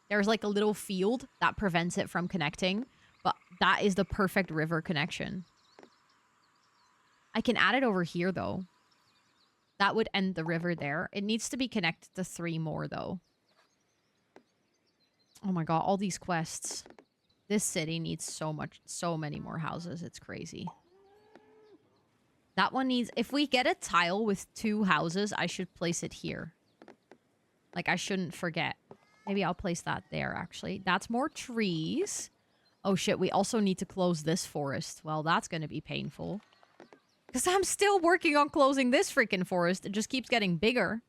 There's like a little field that prevents it from connecting, but that is the perfect river connection. I can add it over here, though. That would end the river there. It needs to be connected to 3 more, though. Oh my god, all these quests. This city needs so many more houses. It's crazy. That one needs... If we get a tile with 2 houses, I should place it here. Like, I shouldn't forget. Maybe I'll place that there, actually. That's more trees. Oh, shit. We also need to close this forest. Well, that's going to be painful. Because I'm still working on closing this freaking forest. It just keeps getting bigger.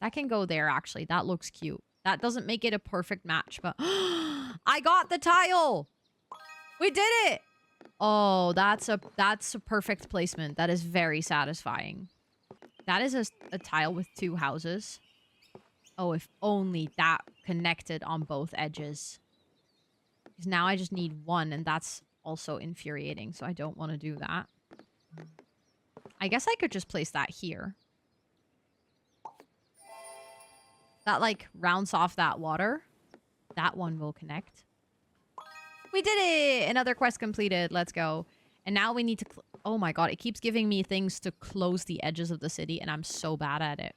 That can go there, actually. That looks cute. That doesn't make it a perfect match, but... I got the tile! We did it! Oh, that's a perfect placement. That is very satisfying. That is a tile with 2 houses. Oh, if only that connected on both edges. Because now I just need 1, and that's also infuriating, so I don't want to do that. I guess I could just place that here. That, like, rounds off that water. That one will connect. We did it! Another quest completed. Let's go. And now we need to... Oh my god, it keeps giving me things to close the edges of the city, and I'm so bad at it.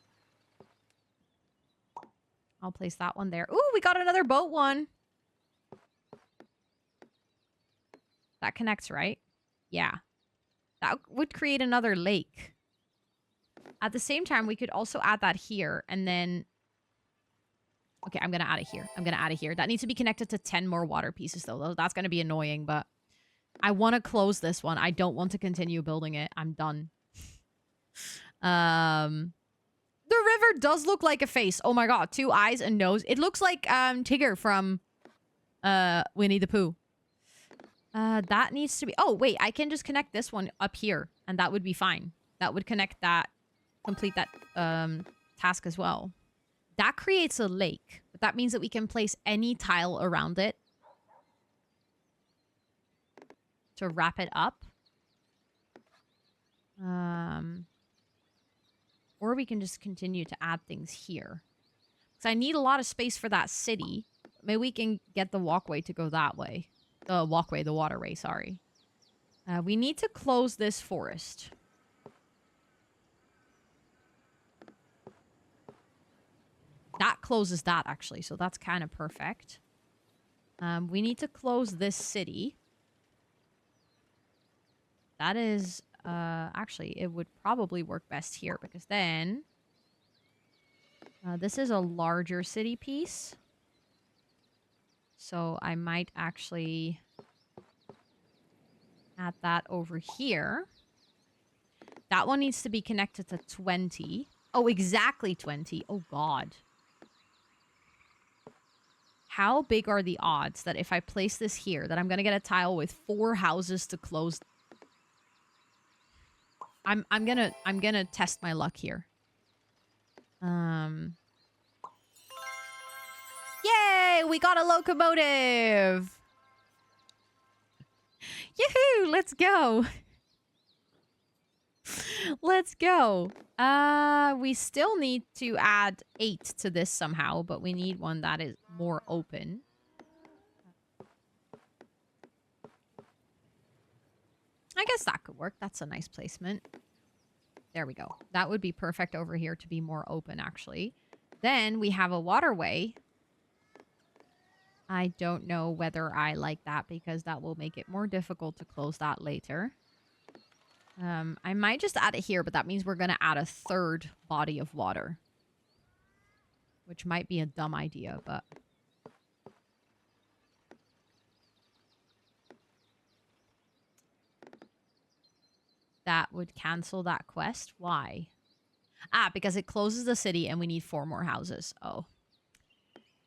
I'll place that one there. Ooh, we got another boat one. That connects, right? Yeah. That would create another lake. At the same time, we could also add that here, and then... Okay, I'm going to add it here. That needs to be connected to 10 more water pieces, though. That's going to be annoying, but I want to close this one. I don't want to continue building it. I'm done. The river does look like a face. Oh my god, 2 eyes and nose. It looks like Tigger from Winnie the Pooh. That needs to be... Oh, wait, I can just connect this one up here, and that would be fine. That would connect that, complete that task as well. That creates a lake, but that means that we can place any tile around it to wrap it up. Or we can just continue to add things here. Because I need a lot of space for that city. Maybe we can get the walkway to go that way. The waterway, sorry. We need to close this forest. That closes that, actually, so that's kind of perfect. We need to close this city. That is, actually, it would probably work best here, because then... this is a larger city piece. So I might actually add that over here. That one needs to be connected to 20. Oh, exactly 20. Oh, God. How big are the odds that if I place this here, that I'm going to get a tile with 4 houses to close? I'm gonna test my luck here. Yay! We got a locomotive! Yoo-hoo! Let's go! Let's go. We still need to add 8 to this somehow, but we need one that is more open. I guess that could work. That's a nice placement. There we go. That would be perfect over here to be more open, actually. Then we have a waterway. I don't know whether I like that because that will make it more difficult to close that later. I might just add it here, but that means we're going to add a 3rd body of water. Which might be a dumb idea, but... that would cancel that quest. Why? Ah, because it closes the city and we need 4 more houses. Oh.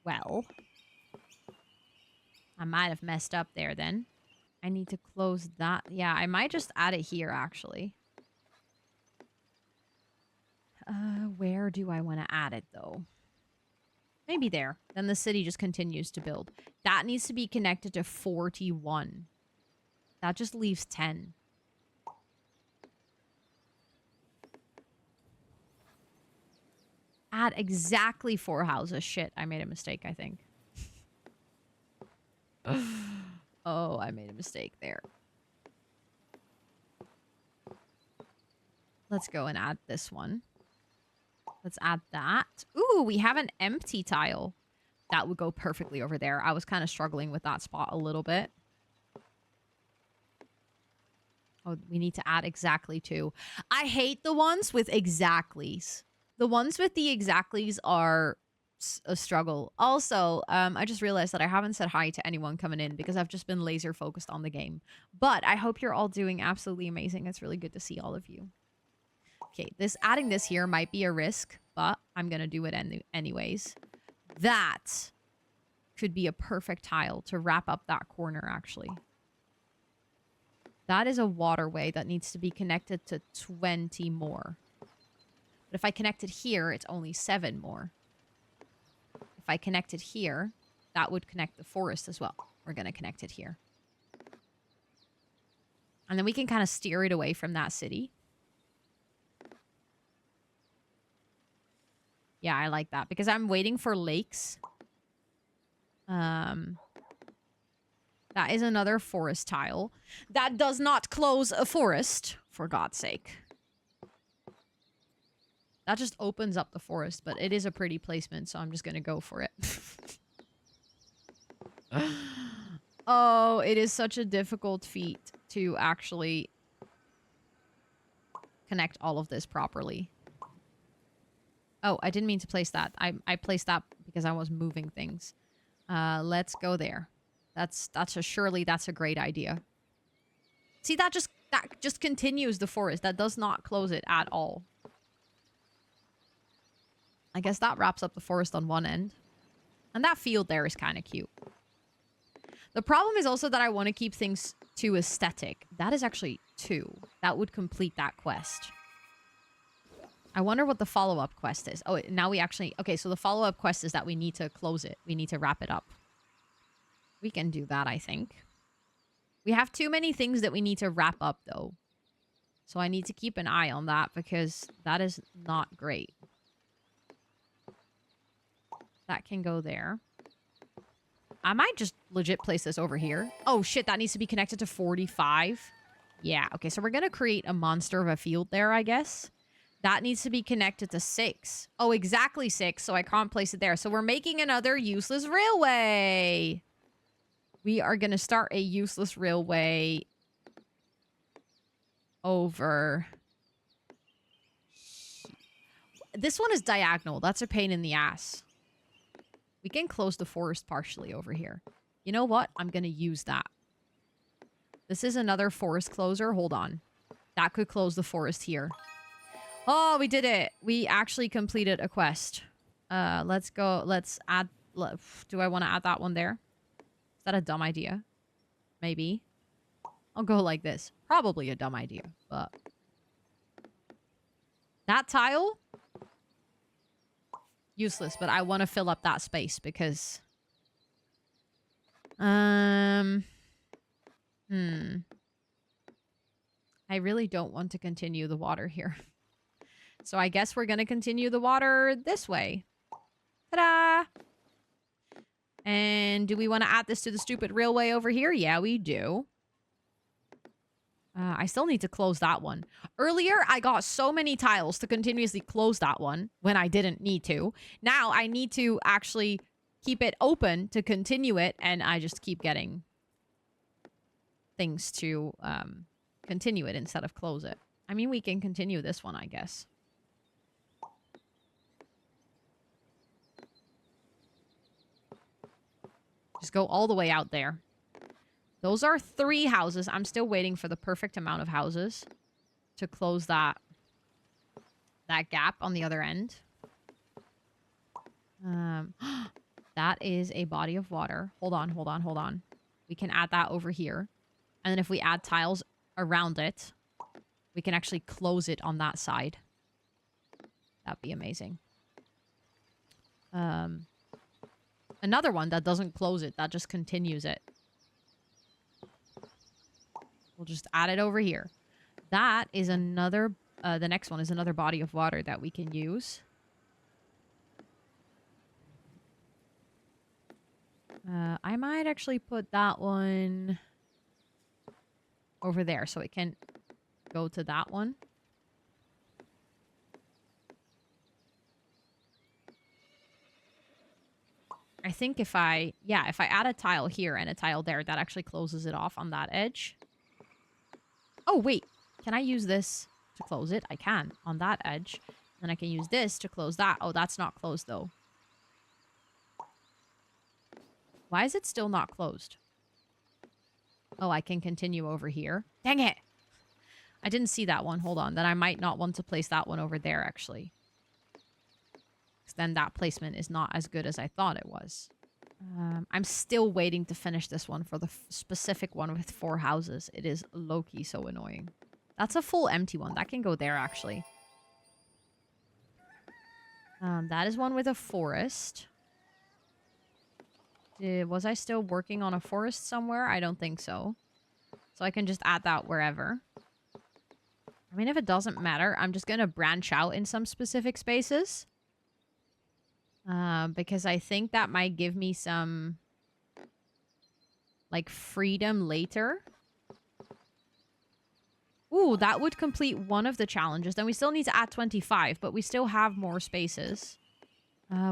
Well. I might have messed up there then. I need to close that. Yeah, I might just add it here, actually. Where do I want to add it, though? Maybe there. Then the city just continues to build. That needs to be connected to 41. That just leaves 10. Add exactly 4 houses. Shit, I made a mistake, I think. Oh, I made a mistake there. Let's go and add this one. Let's add that. Ooh, we have an empty tile. That would go perfectly over there. I was kind of struggling with that spot a little bit. Oh, we need to add exactly 2. I hate the ones with exactlies. The ones with the exactlies are a struggle. Also, I just realized that I haven't said hi to anyone coming in because I've just been laser focused on the game. But I hope you're all doing absolutely amazing. It's really good to see all of you. Okay, adding this here might be a risk, but I'm going to do it anyways. That could be a perfect tile to wrap up that corner, actually. That is a waterway that needs to be connected to 20 more. But if I connect it here, it's only 7 more. If I connect it here, that would connect the forest as well. We're going to connect it here. And then we can kind of steer it away from that city. Yeah, I like that because I'm waiting for lakes. That is another forest tile. That does not close a forest, for God's sake. That just opens up the forest, but it is a pretty placement, so I'm just going to go for it. Oh, it is such a difficult feat to actually connect all of this properly. Oh, I didn't mean to place that. I placed that because I was moving things. Let's go there. Surely that's a great idea. See, that just continues the forest. That does not close it at all. I guess that wraps up the forest on one end. And that field there is kind of cute. The problem is also that I want to keep things too aesthetic. That is actually 2. That would complete that quest. I wonder what the follow-up quest is. Oh, now we actually... Okay, so the follow-up quest is that we need to close it. We need to wrap it up. We can do that, I think. We have too many things that we need to wrap up, though. So I need to keep an eye on that because that is not great. That can go there. I might just legit place this over here. Oh, shit, that needs to be connected to 45. Yeah, okay, so we're going to create a monster of a field there, I guess. That needs to be connected to 6. Oh, exactly 6, so I can't place it there. So we're making another useless railway. We are going to start a useless railway over... This one is diagonal. That's a pain in the ass. We can close the forest partially over here. You know what? I'm going to use that. This is another forest closer. Hold on. That could close the forest here. Oh, we did it. We actually completed a quest. Let's go. Let's add... Do I want to add that one there? Is that a dumb idea? Maybe. I'll go like this. Probably a dumb idea, but... That tile... Useless, but I want to fill up that space because... I really don't want to continue the water here. So I guess we're going to continue the water this way. Ta-da! And do we want to add this to the stupid railway over here? Yeah, we do. I still need to close that one. Earlier, I got so many tiles to continuously close that one when I didn't need to. Now, I need to actually keep it open to continue it, and I just keep getting things to continue it instead of close it. I mean, we can continue this one, I guess. Just go all the way out there. Those are 3 houses. I'm still waiting for the perfect amount of houses to close that gap on the other end. That is a body of water. Hold on. We can add that over here. And then if we add tiles around it, we can actually close it on that side. That'd be amazing. Another one that doesn't close it, that just continues it. We'll just add it over here. That is another... the next one is another body of water that we can use. I might actually put that one over there so it can go to that one. I think if I add a tile here and a tile there, that actually closes it off on that edge. Oh, wait. Can I use this to close it? I can on that edge. Then I can use this to close that. Oh, that's not closed, though. Why is it still not closed? Oh, I can continue over here. Dang it! I didn't see that one. Hold on. Then I might not want to place that one over there, actually. Because then that placement is not as good as I thought it was. I'm still waiting to finish this one for the specific one with 4 houses. It is low-key so annoying. That's a full empty one. That can go there, actually. That is one with a forest. Was I still working on a forest somewhere? I don't think so. So I can just add that wherever. I mean, if it doesn't matter, I'm just going to branch out in some specific spaces. Because I think that might give me some, like, freedom later. Ooh, that would complete one of the challenges. Then we still need to add 25, but we still have more spaces.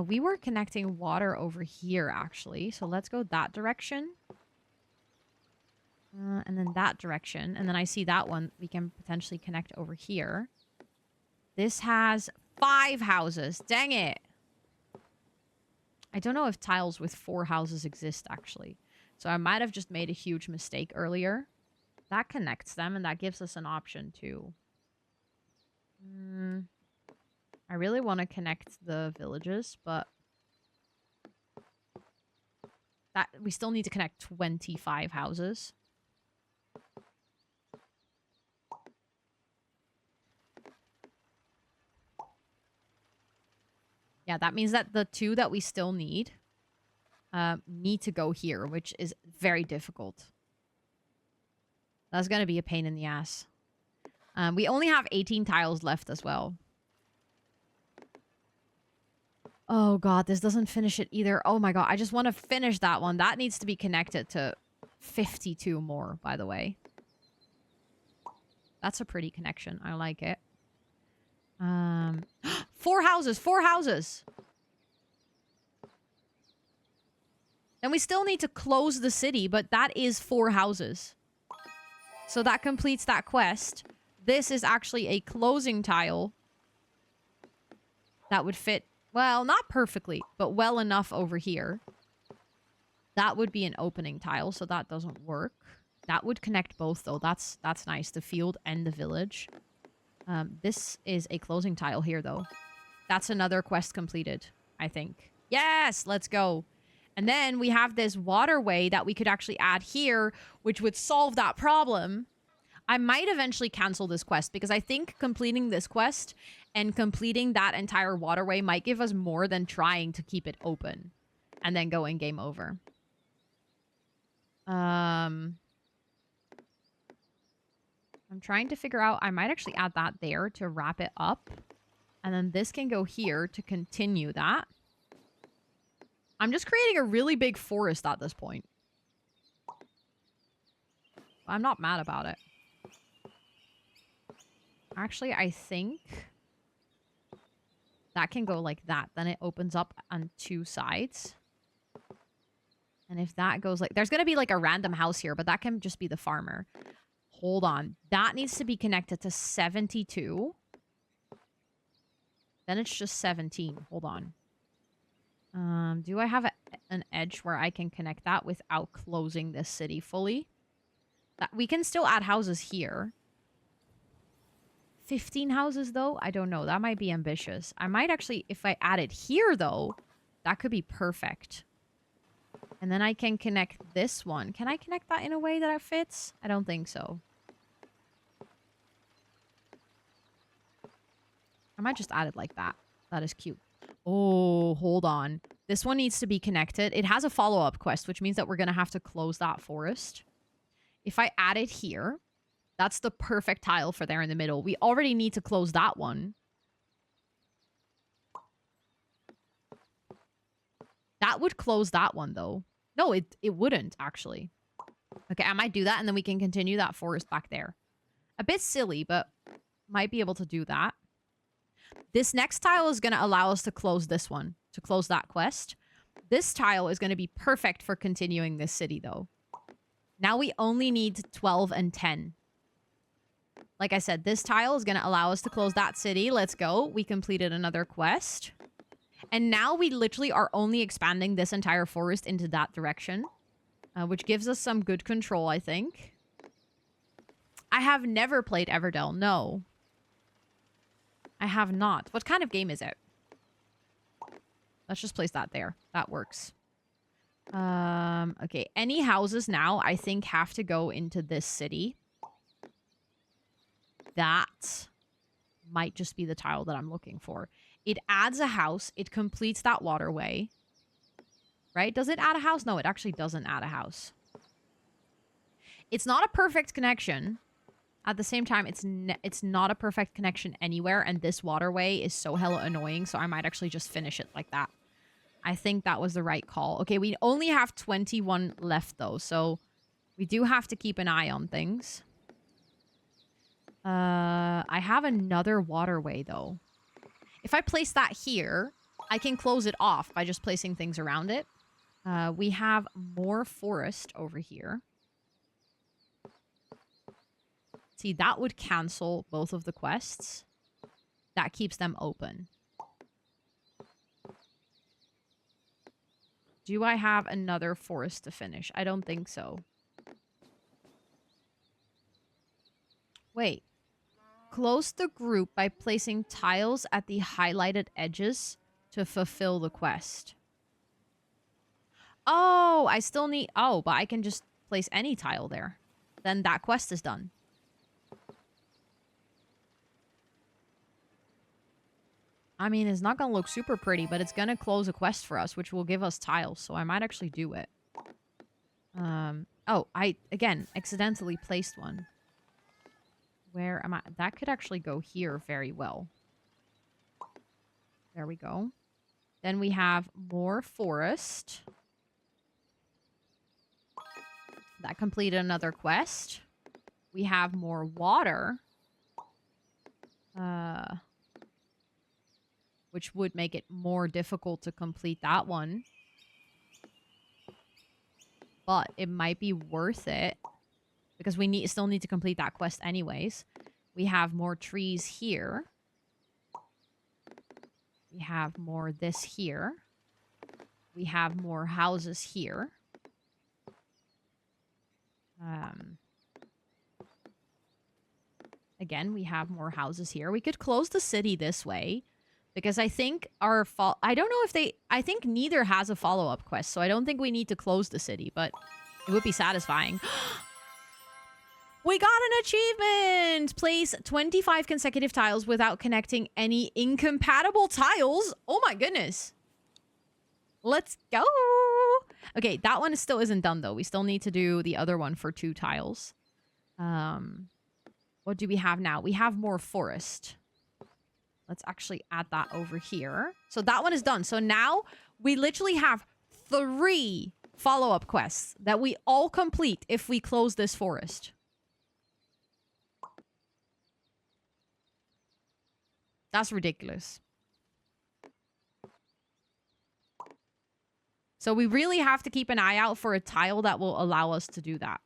We were connecting water over here, actually. So let's go that direction. And then that direction. And then I see that one we can potentially connect over here. This has 5 houses. Dang it. I don't know if tiles with 4 houses exist, actually. So I might have just made a huge mistake earlier. That connects them, and that gives us an option, too. I really want to connect the villages, but... we still need to connect 25 houses. Yeah, that means that the 2 that we still need to go here, which is very difficult. That's going to be a pain in the ass. We only have 18 tiles left as well. Oh god, this doesn't finish it either. Oh my god, I just want to finish that one. That needs to be connected to 52 more, by the way. That's a pretty connection. I like it. 4 houses, 4 houses. And we still need to close the city, but that is 4 houses. So that completes that quest. This is actually a closing tile that would fit, well, not perfectly, but well enough over here. That would be an opening tile, so that doesn't work. That would connect both, though. That's nice, the field and the village. This is a closing tile here, though. That's another quest completed, I think. Yes, let's go. And then we have this waterway that we could actually add here, which would solve that problem. I might eventually cancel this quest because I think completing this quest and completing that entire waterway might give us more than trying to keep it open and then going game over. I'm trying to figure out, I might actually add that there to wrap it up. And then this can go here to continue that. I'm just creating a really big forest at this point. I'm not mad about it. Actually, I think that can go like that. Then it opens up on 2 sides. And if that goes like... There's going to be like a random house here, but that can just be the farmer. Hold on. That needs to be connected to 72. Then it's just 17. Hold on. Do I have an edge where I can connect that without closing this city fully? We can still add houses here. 15 houses, though? I don't know. That might be ambitious. I might actually... If I add it here, though, that could be perfect. And then I can connect this one. Can I connect that in a way that it fits? I don't think so. I might just add it like that. That is cute. Oh, hold on. This one needs to be connected. It has a follow-up quest, which means that we're going to have to close that forest. If I add it here, that's the perfect tile for there in the middle. We already need to close that one. That would close that one, though. No, it wouldn't, actually. Okay, I might do that, and then we can continue that forest back there. A bit silly, but might be able to do that. This next tile is going to allow us to close this one, to close that quest. This tile is going to be perfect for continuing this city, though. Now we only need 12 and 10. Like I said, this tile is going to allow us to close that city. Let's go. We completed another quest. And now we literally are only expanding this entire forest into that direction, which gives us some good control, I think. I have never played Everdell. No. I have not. What kind of game is it? Let's just place that there. That works. Okay. Any houses now, I think, have to go into this city. That might just be the tile that I'm looking for. It adds a house. It completes that waterway. Right? Does it add a house? No, it actually doesn't add a house. It's not a perfect connection. At the same time, it's not a perfect connection anywhere, and this waterway is so hella annoying, so I might actually just finish it like that. I think that was the right call. Okay, we only have 21 left, though, so we do have to keep an eye on things. I have another waterway, though. If I place that here, I can close it off by just placing things around it. We have more forest over here. See, that would cancel both of the quests. That keeps them open. Do I have another forest to finish? I don't think so. Wait. Close the group by placing tiles at the highlighted edges to fulfill the quest. Oh, I still need... Oh, but I can just place any tile there. Then that quest is done. I mean, it's not going to look super pretty, but it's going to close a quest for us, which will give us tiles, so I might actually do it. Oh, I, again, accidentally placed one. Where am I? That could actually go here very well. There we go. Then we have more forest. That completed another quest. We have more water. Which would make it more difficult to complete that one. But it might be worth it. Because we still need to complete that quest anyways. We have more trees here. We have more this here. We have more houses here. Again, we have more houses here. We could close the city this way. Because I think I don't know if I think neither has a follow-up quest. So I don't think we need to close the city. But it would be satisfying. We got an achievement! Place 25 consecutive tiles without connecting any incompatible tiles. Oh my goodness. Let's go. Okay, that one still isn't done though. We still need to do the other one for 2 tiles. What do we have now? We have more forest. Let's actually add that over here. So that one is done. So now we literally have 3 follow-up quests that we all complete if we close this forest. That's ridiculous. So we really have to keep an eye out for a tile that will allow us to do that.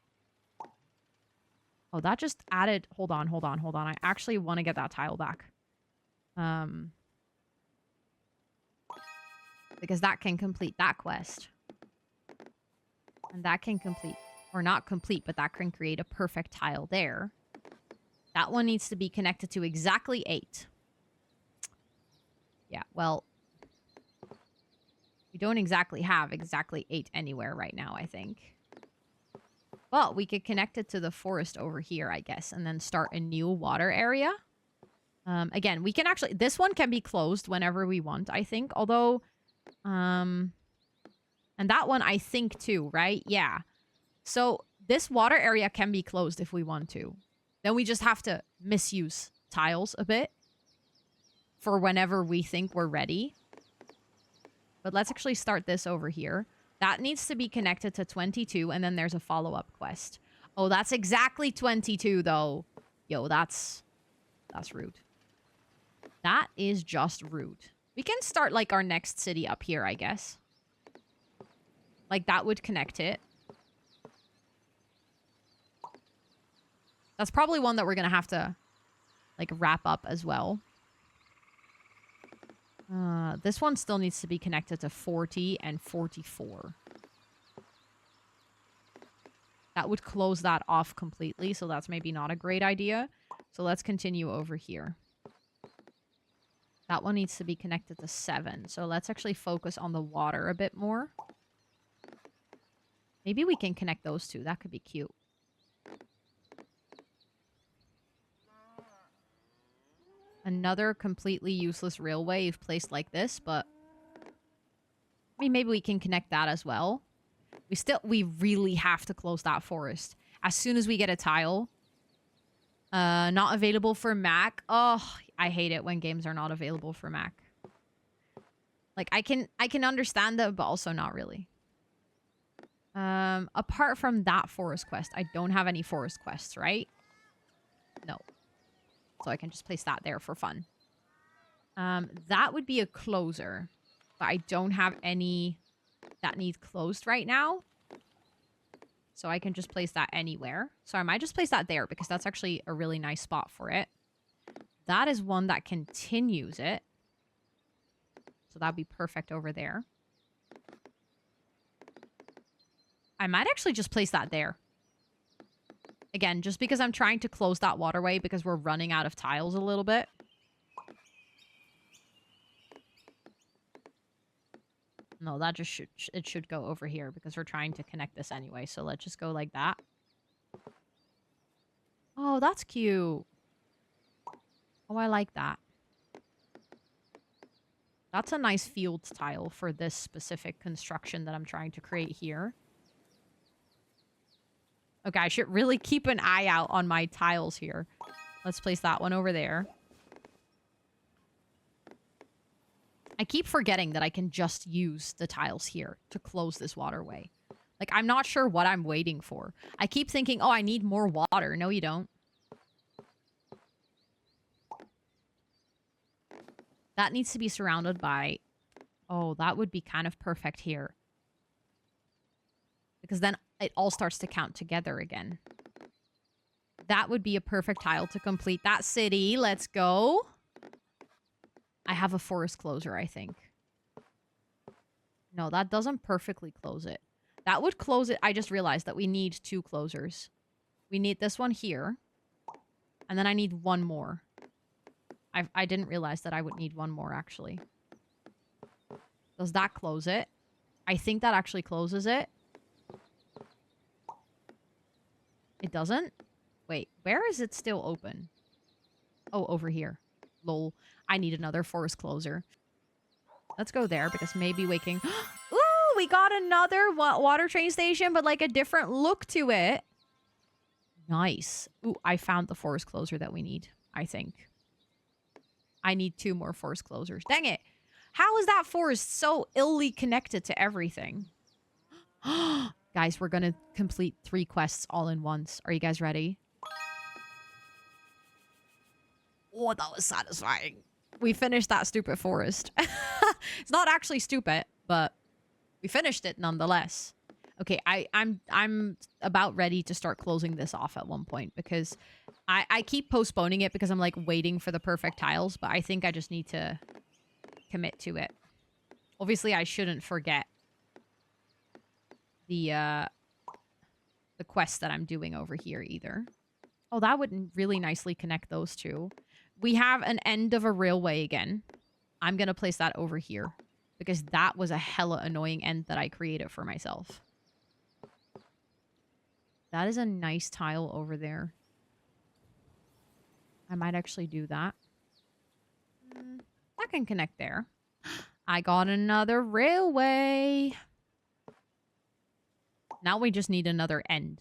Oh, that just added... Hold on. I actually want to get that tile back. Because that can complete that quest. And that can complete... Or not complete, but that can create a perfect tile there. That one needs to be connected to exactly 8. Yeah, well, we don't exactly have exactly 8 anywhere right now, I think. But we could connect it to the forest over here, I guess, and then start a new water area. Again, we can actually... This one can be closed whenever we want, I think. Although, and that one, I think, too, right? Yeah. So this water area can be closed if we want to. Then we just have to misuse tiles a bit. For whenever we think we're ready. But let's actually start this over here. That needs to be connected to 22, and then there's a follow-up quest. Oh, that's exactly 22, though. Yo, that's rude. That is just rude. We can start, like, our next city up here, I guess. Like, that would connect it. That's probably one that we're gonna have to, like, wrap up as well. This one still needs to be connected to 40 and 44. That would close that off completely, so that's maybe not a great idea. So let's continue over here. That one needs to be connected to 7. So let's actually focus on the water a bit more. Maybe we can connect those 2. That could be cute. Another completely useless railway if placed like this, but... I mean, maybe we can connect that as well. We really have to close that forest. As soon as we get a tile. Not available for Mac. Oh, I hate it when games are not available for Mac. Like, I can understand that, but also not really. Apart from that forest quest, I don't have any forest quests, right? No. So I can just place that there for fun. That would be a closer. But I don't have any that needs closed right now. So I can just place that anywhere. So I might just place that there because that's actually a really nice spot for it. That is one that continues it. So that'd be perfect over there. I might actually just place that there. Again, just because I'm trying to close that waterway because we're running out of tiles a little bit. No, that just should go over here because we're trying to connect this anyway. So let's just go like that. Oh, that's cute. Oh, I like that. That's a nice field tile for this specific construction that I'm trying to create here. Okay, I should really keep an eye out on my tiles here. Let's place that one over there. I keep forgetting that I can just use the tiles here to close this waterway. Like, I'm not sure what I'm waiting for. I keep thinking, oh, I need more water. No, you don't. That needs to be surrounded by... Oh, that would be kind of perfect here. Because then it all starts to count together again. That would be a perfect tile to complete that city. Let's go. I have a forest closer, I think. No, that doesn't perfectly close it. That would close it. I just realized that we need 2 closers. We need this one here. And then I need 1 more. I didn't realize that I would need 1 more, actually. Does that close it? I think that actually closes it. It doesn't? Wait, where is it still open? Oh, over here. Lol. I need another forest closer. Let's go there, because maybe waking... Ooh, we got another water train station, but like a different look to it. Nice. Ooh, I found the forest closer that we need, I think. I need 2 more forest closers. Dang it. How is that forest so illy connected to everything? Guys, we're going to complete 3 quests all in once. Are you guys ready? Oh, that was satisfying. We finished that stupid forest. It's not actually stupid, but we finished it nonetheless. Okay, I'm about ready to start closing this off at one point because I keep postponing it because I'm like waiting for the perfect tiles, but I think I just need to commit to it. Obviously, I shouldn't forget the quest that I'm doing over here either. Oh, that would really nicely connect those 2. We have an end of a railway again. I'm going to place that over here because that was a hella annoying end that I created for myself. That is a nice tile over there. I might actually do that. That can connect there. I got another railway. Now we just need another end.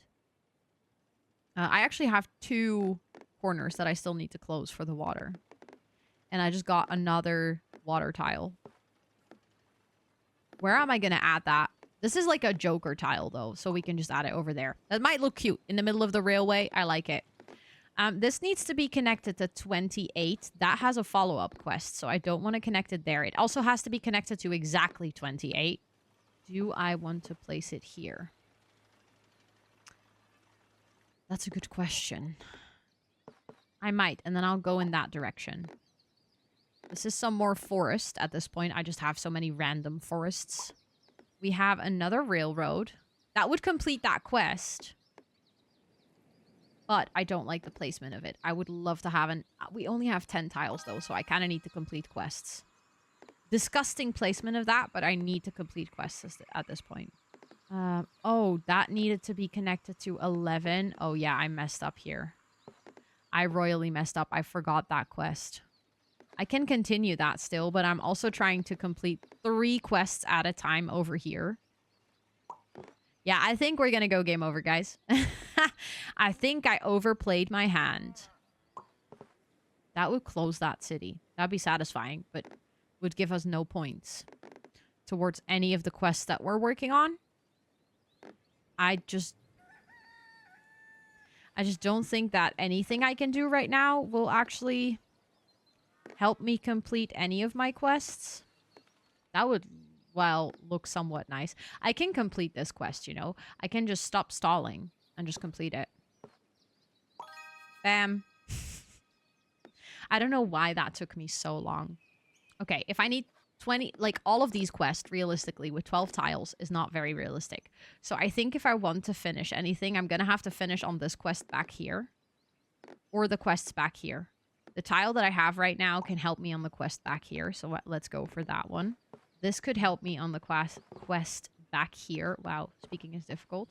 I actually have 2 corners that I still need to close for the water. And I just got another water tile. Where am I going to add that? This is like a Joker tile, though, so we can just add it over there. That might look cute in the middle of the railway. I like it. This needs to be connected to 28. That has a follow-up quest, so I don't want to connect it there. It also has to be connected to exactly 28. Do I want to place it here? That's a good question. I might, and then I'll go in that direction. This is some more forest at this point. I just have so many random forests. We have another railroad. That would complete that quest. But I don't like the placement of it. I would love to have an... We only have 10 tiles, though, so I kind of need to complete quests. Disgusting placement of that, but I need to complete quests at this point. Oh, that needed to be connected to 11. Oh, yeah, I messed up here. I royally messed up. I forgot that quest. I can continue that still, but I'm also trying to complete 3 quests at a time over here. Yeah, I think we're gonna go game over, guys. I think I overplayed my hand. That would close that city. That'd be satisfying, but would give us no points towards any of the quests that we're working on. I just don't think that anything I can do right now will actually help me complete any of my quests. That would, well, look somewhat nice. I can complete this quest, you know. I can just stop stalling and just complete it. Bam. I don't know why that took me so long. Okay, if I need 20, like all of these quests, realistically, with 12 tiles is not very realistic. So I think if I want to finish anything, I'm going to have to finish on this quest back here. Or the quests back here. The tile that I have right now can help me on the quest back here. So let's go for that one. This could help me on the quest back here. Wow, speaking is difficult.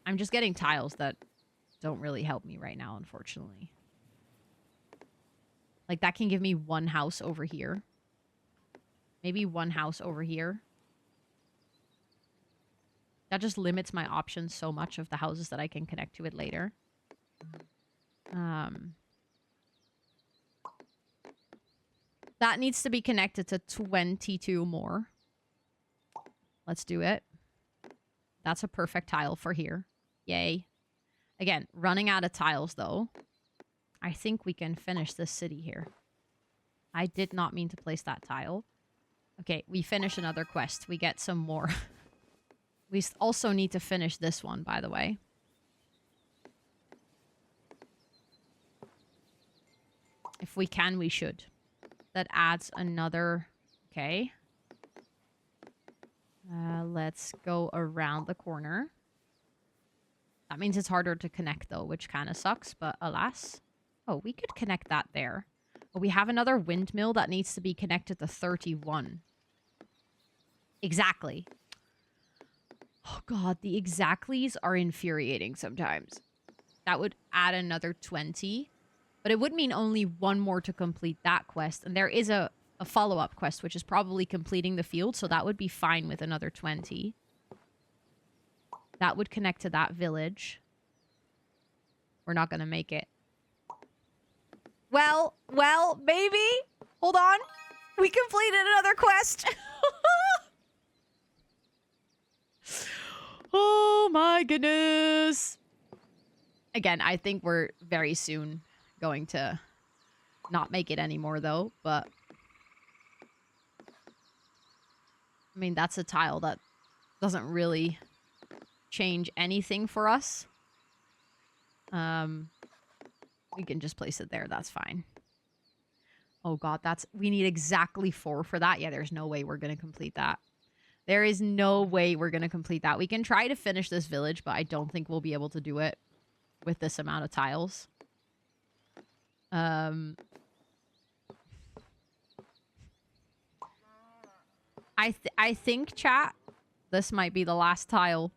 I'm just getting tiles that don't really help me right now, unfortunately. Like, that can give me 1 house over here. Maybe 1 house over here. That just limits my options so much of the houses that I can connect to it later. That needs to be connected to 22 more. Let's do it. That's a perfect tile for here. Yay. Again, running out of tiles, though. I think we can finish this city here. I did not mean to place that tile. Okay, we finish another quest. We get some more. We also need to finish this one, by the way. If we can, we should. That adds another... Okay. Let's go around the corner. That means it's harder to connect, though, which kind of sucks, but alas. Oh, we could connect that there. Oh, we have another windmill that needs to be connected to 31. Exactly. Oh, God, the exactlies are infuriating sometimes. That would add another 20. But it would mean only one more to complete that quest. And there is a follow-up quest, which is probably completing the field, so that would be fine with another 20. That would connect to that village. We're not going to make it. Well, maybe. Hold on. We completed another quest. Oh my goodness. Again, I think we're very soon going to not make it anymore, though, but... I mean, that's a tile that doesn't really change anything for us. We can just place it there. That's fine. Oh, God, we need exactly 4 for that. Yeah, there's no way we're going to complete that. There is no way we're going to complete that. We can try to finish this village, but I don't think we'll be able to do it with this amount of tiles. I think, chat, this might be the last tile.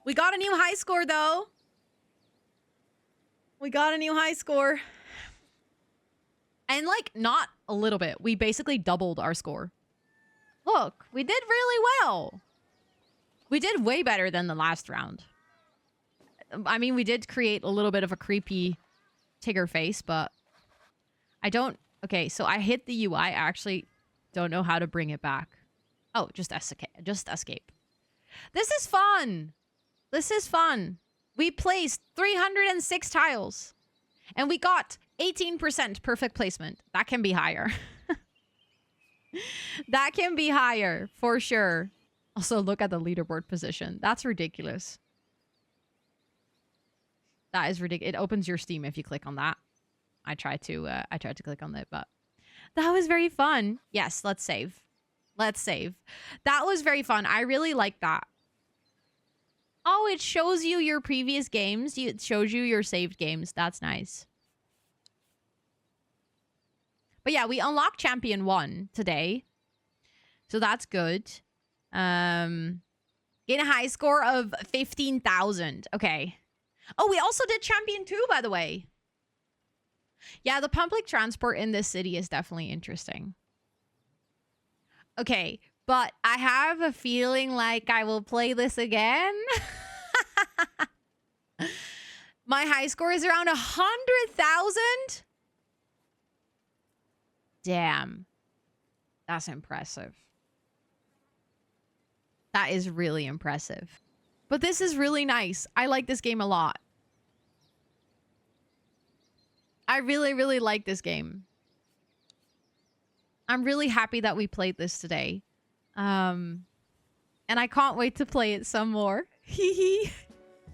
We got a new high score, though. We got a new high score. And, like, not a little bit. We basically doubled our score. Look, we did really well. We did way better than the last round. I mean, we did create a little bit of a creepy Tigger face, but I don't... Okay, so I hit the UI. I actually don't know how to bring it back. Oh, just escape. Just escape. This is fun. This is fun. We placed 306 tiles. And we got 18% perfect placement. That can be higher. That can be higher, for sure. Also, look at the leaderboard position. That's ridiculous. That is ridiculous. It opens your Steam if you click on that. I tried to click on it, but that was very fun. Yes, let's save. Let's save. That was very fun. I really like that. Oh, it shows you your previous games. It shows you your saved games. That's nice. But yeah, we unlocked Champion 1 today. So that's good. Gain a high score of 15,000. Okay. Oh, we also did Champion 2, by the way. Yeah, the public transport in this city is definitely interesting. Okay, but I have a feeling like I will play this again. My high score is around 100,000. Damn. That's impressive. That is really impressive. But this is really nice. I like this game a lot. I really, really like this game. I'm really happy that we played this today. And I can't wait to play it some more. Hee hee.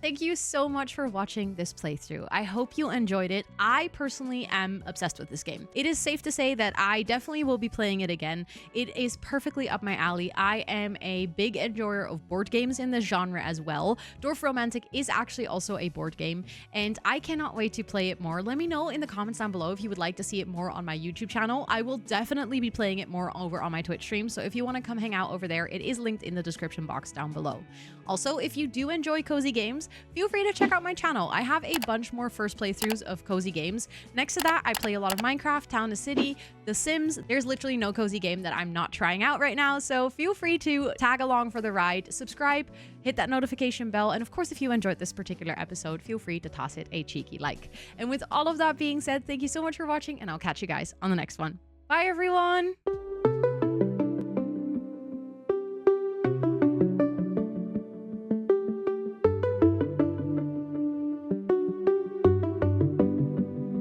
Thank you so much for watching this playthrough. I hope you enjoyed it. I personally am obsessed with this game. It is safe to say that I definitely will be playing it again. It is perfectly up my alley. I am a big enjoyer of board games in this genre as well. Dorfromantik is actually also a board game, and I cannot wait to play it more. Let me know in the comments down below if you would like to see it more on my YouTube channel. I will definitely be playing it more over on my Twitch stream, so if you want to come hang out over there, it is linked in the description box down below. Also, if you do enjoy cozy games, feel free to check out my channel. I have a bunch more first playthroughs of cozy games. Next to that, I play a lot of Minecraft, Town to City, The Sims. There's literally no cozy game that I'm not trying out right now, so feel free to tag along for the ride, subscribe, hit that notification bell, and of course, if you enjoyed this particular episode, feel free to toss it a cheeky like. And with all of that being said, thank you so much for watching, and I'll catch you guys on the next one. Bye, everyone!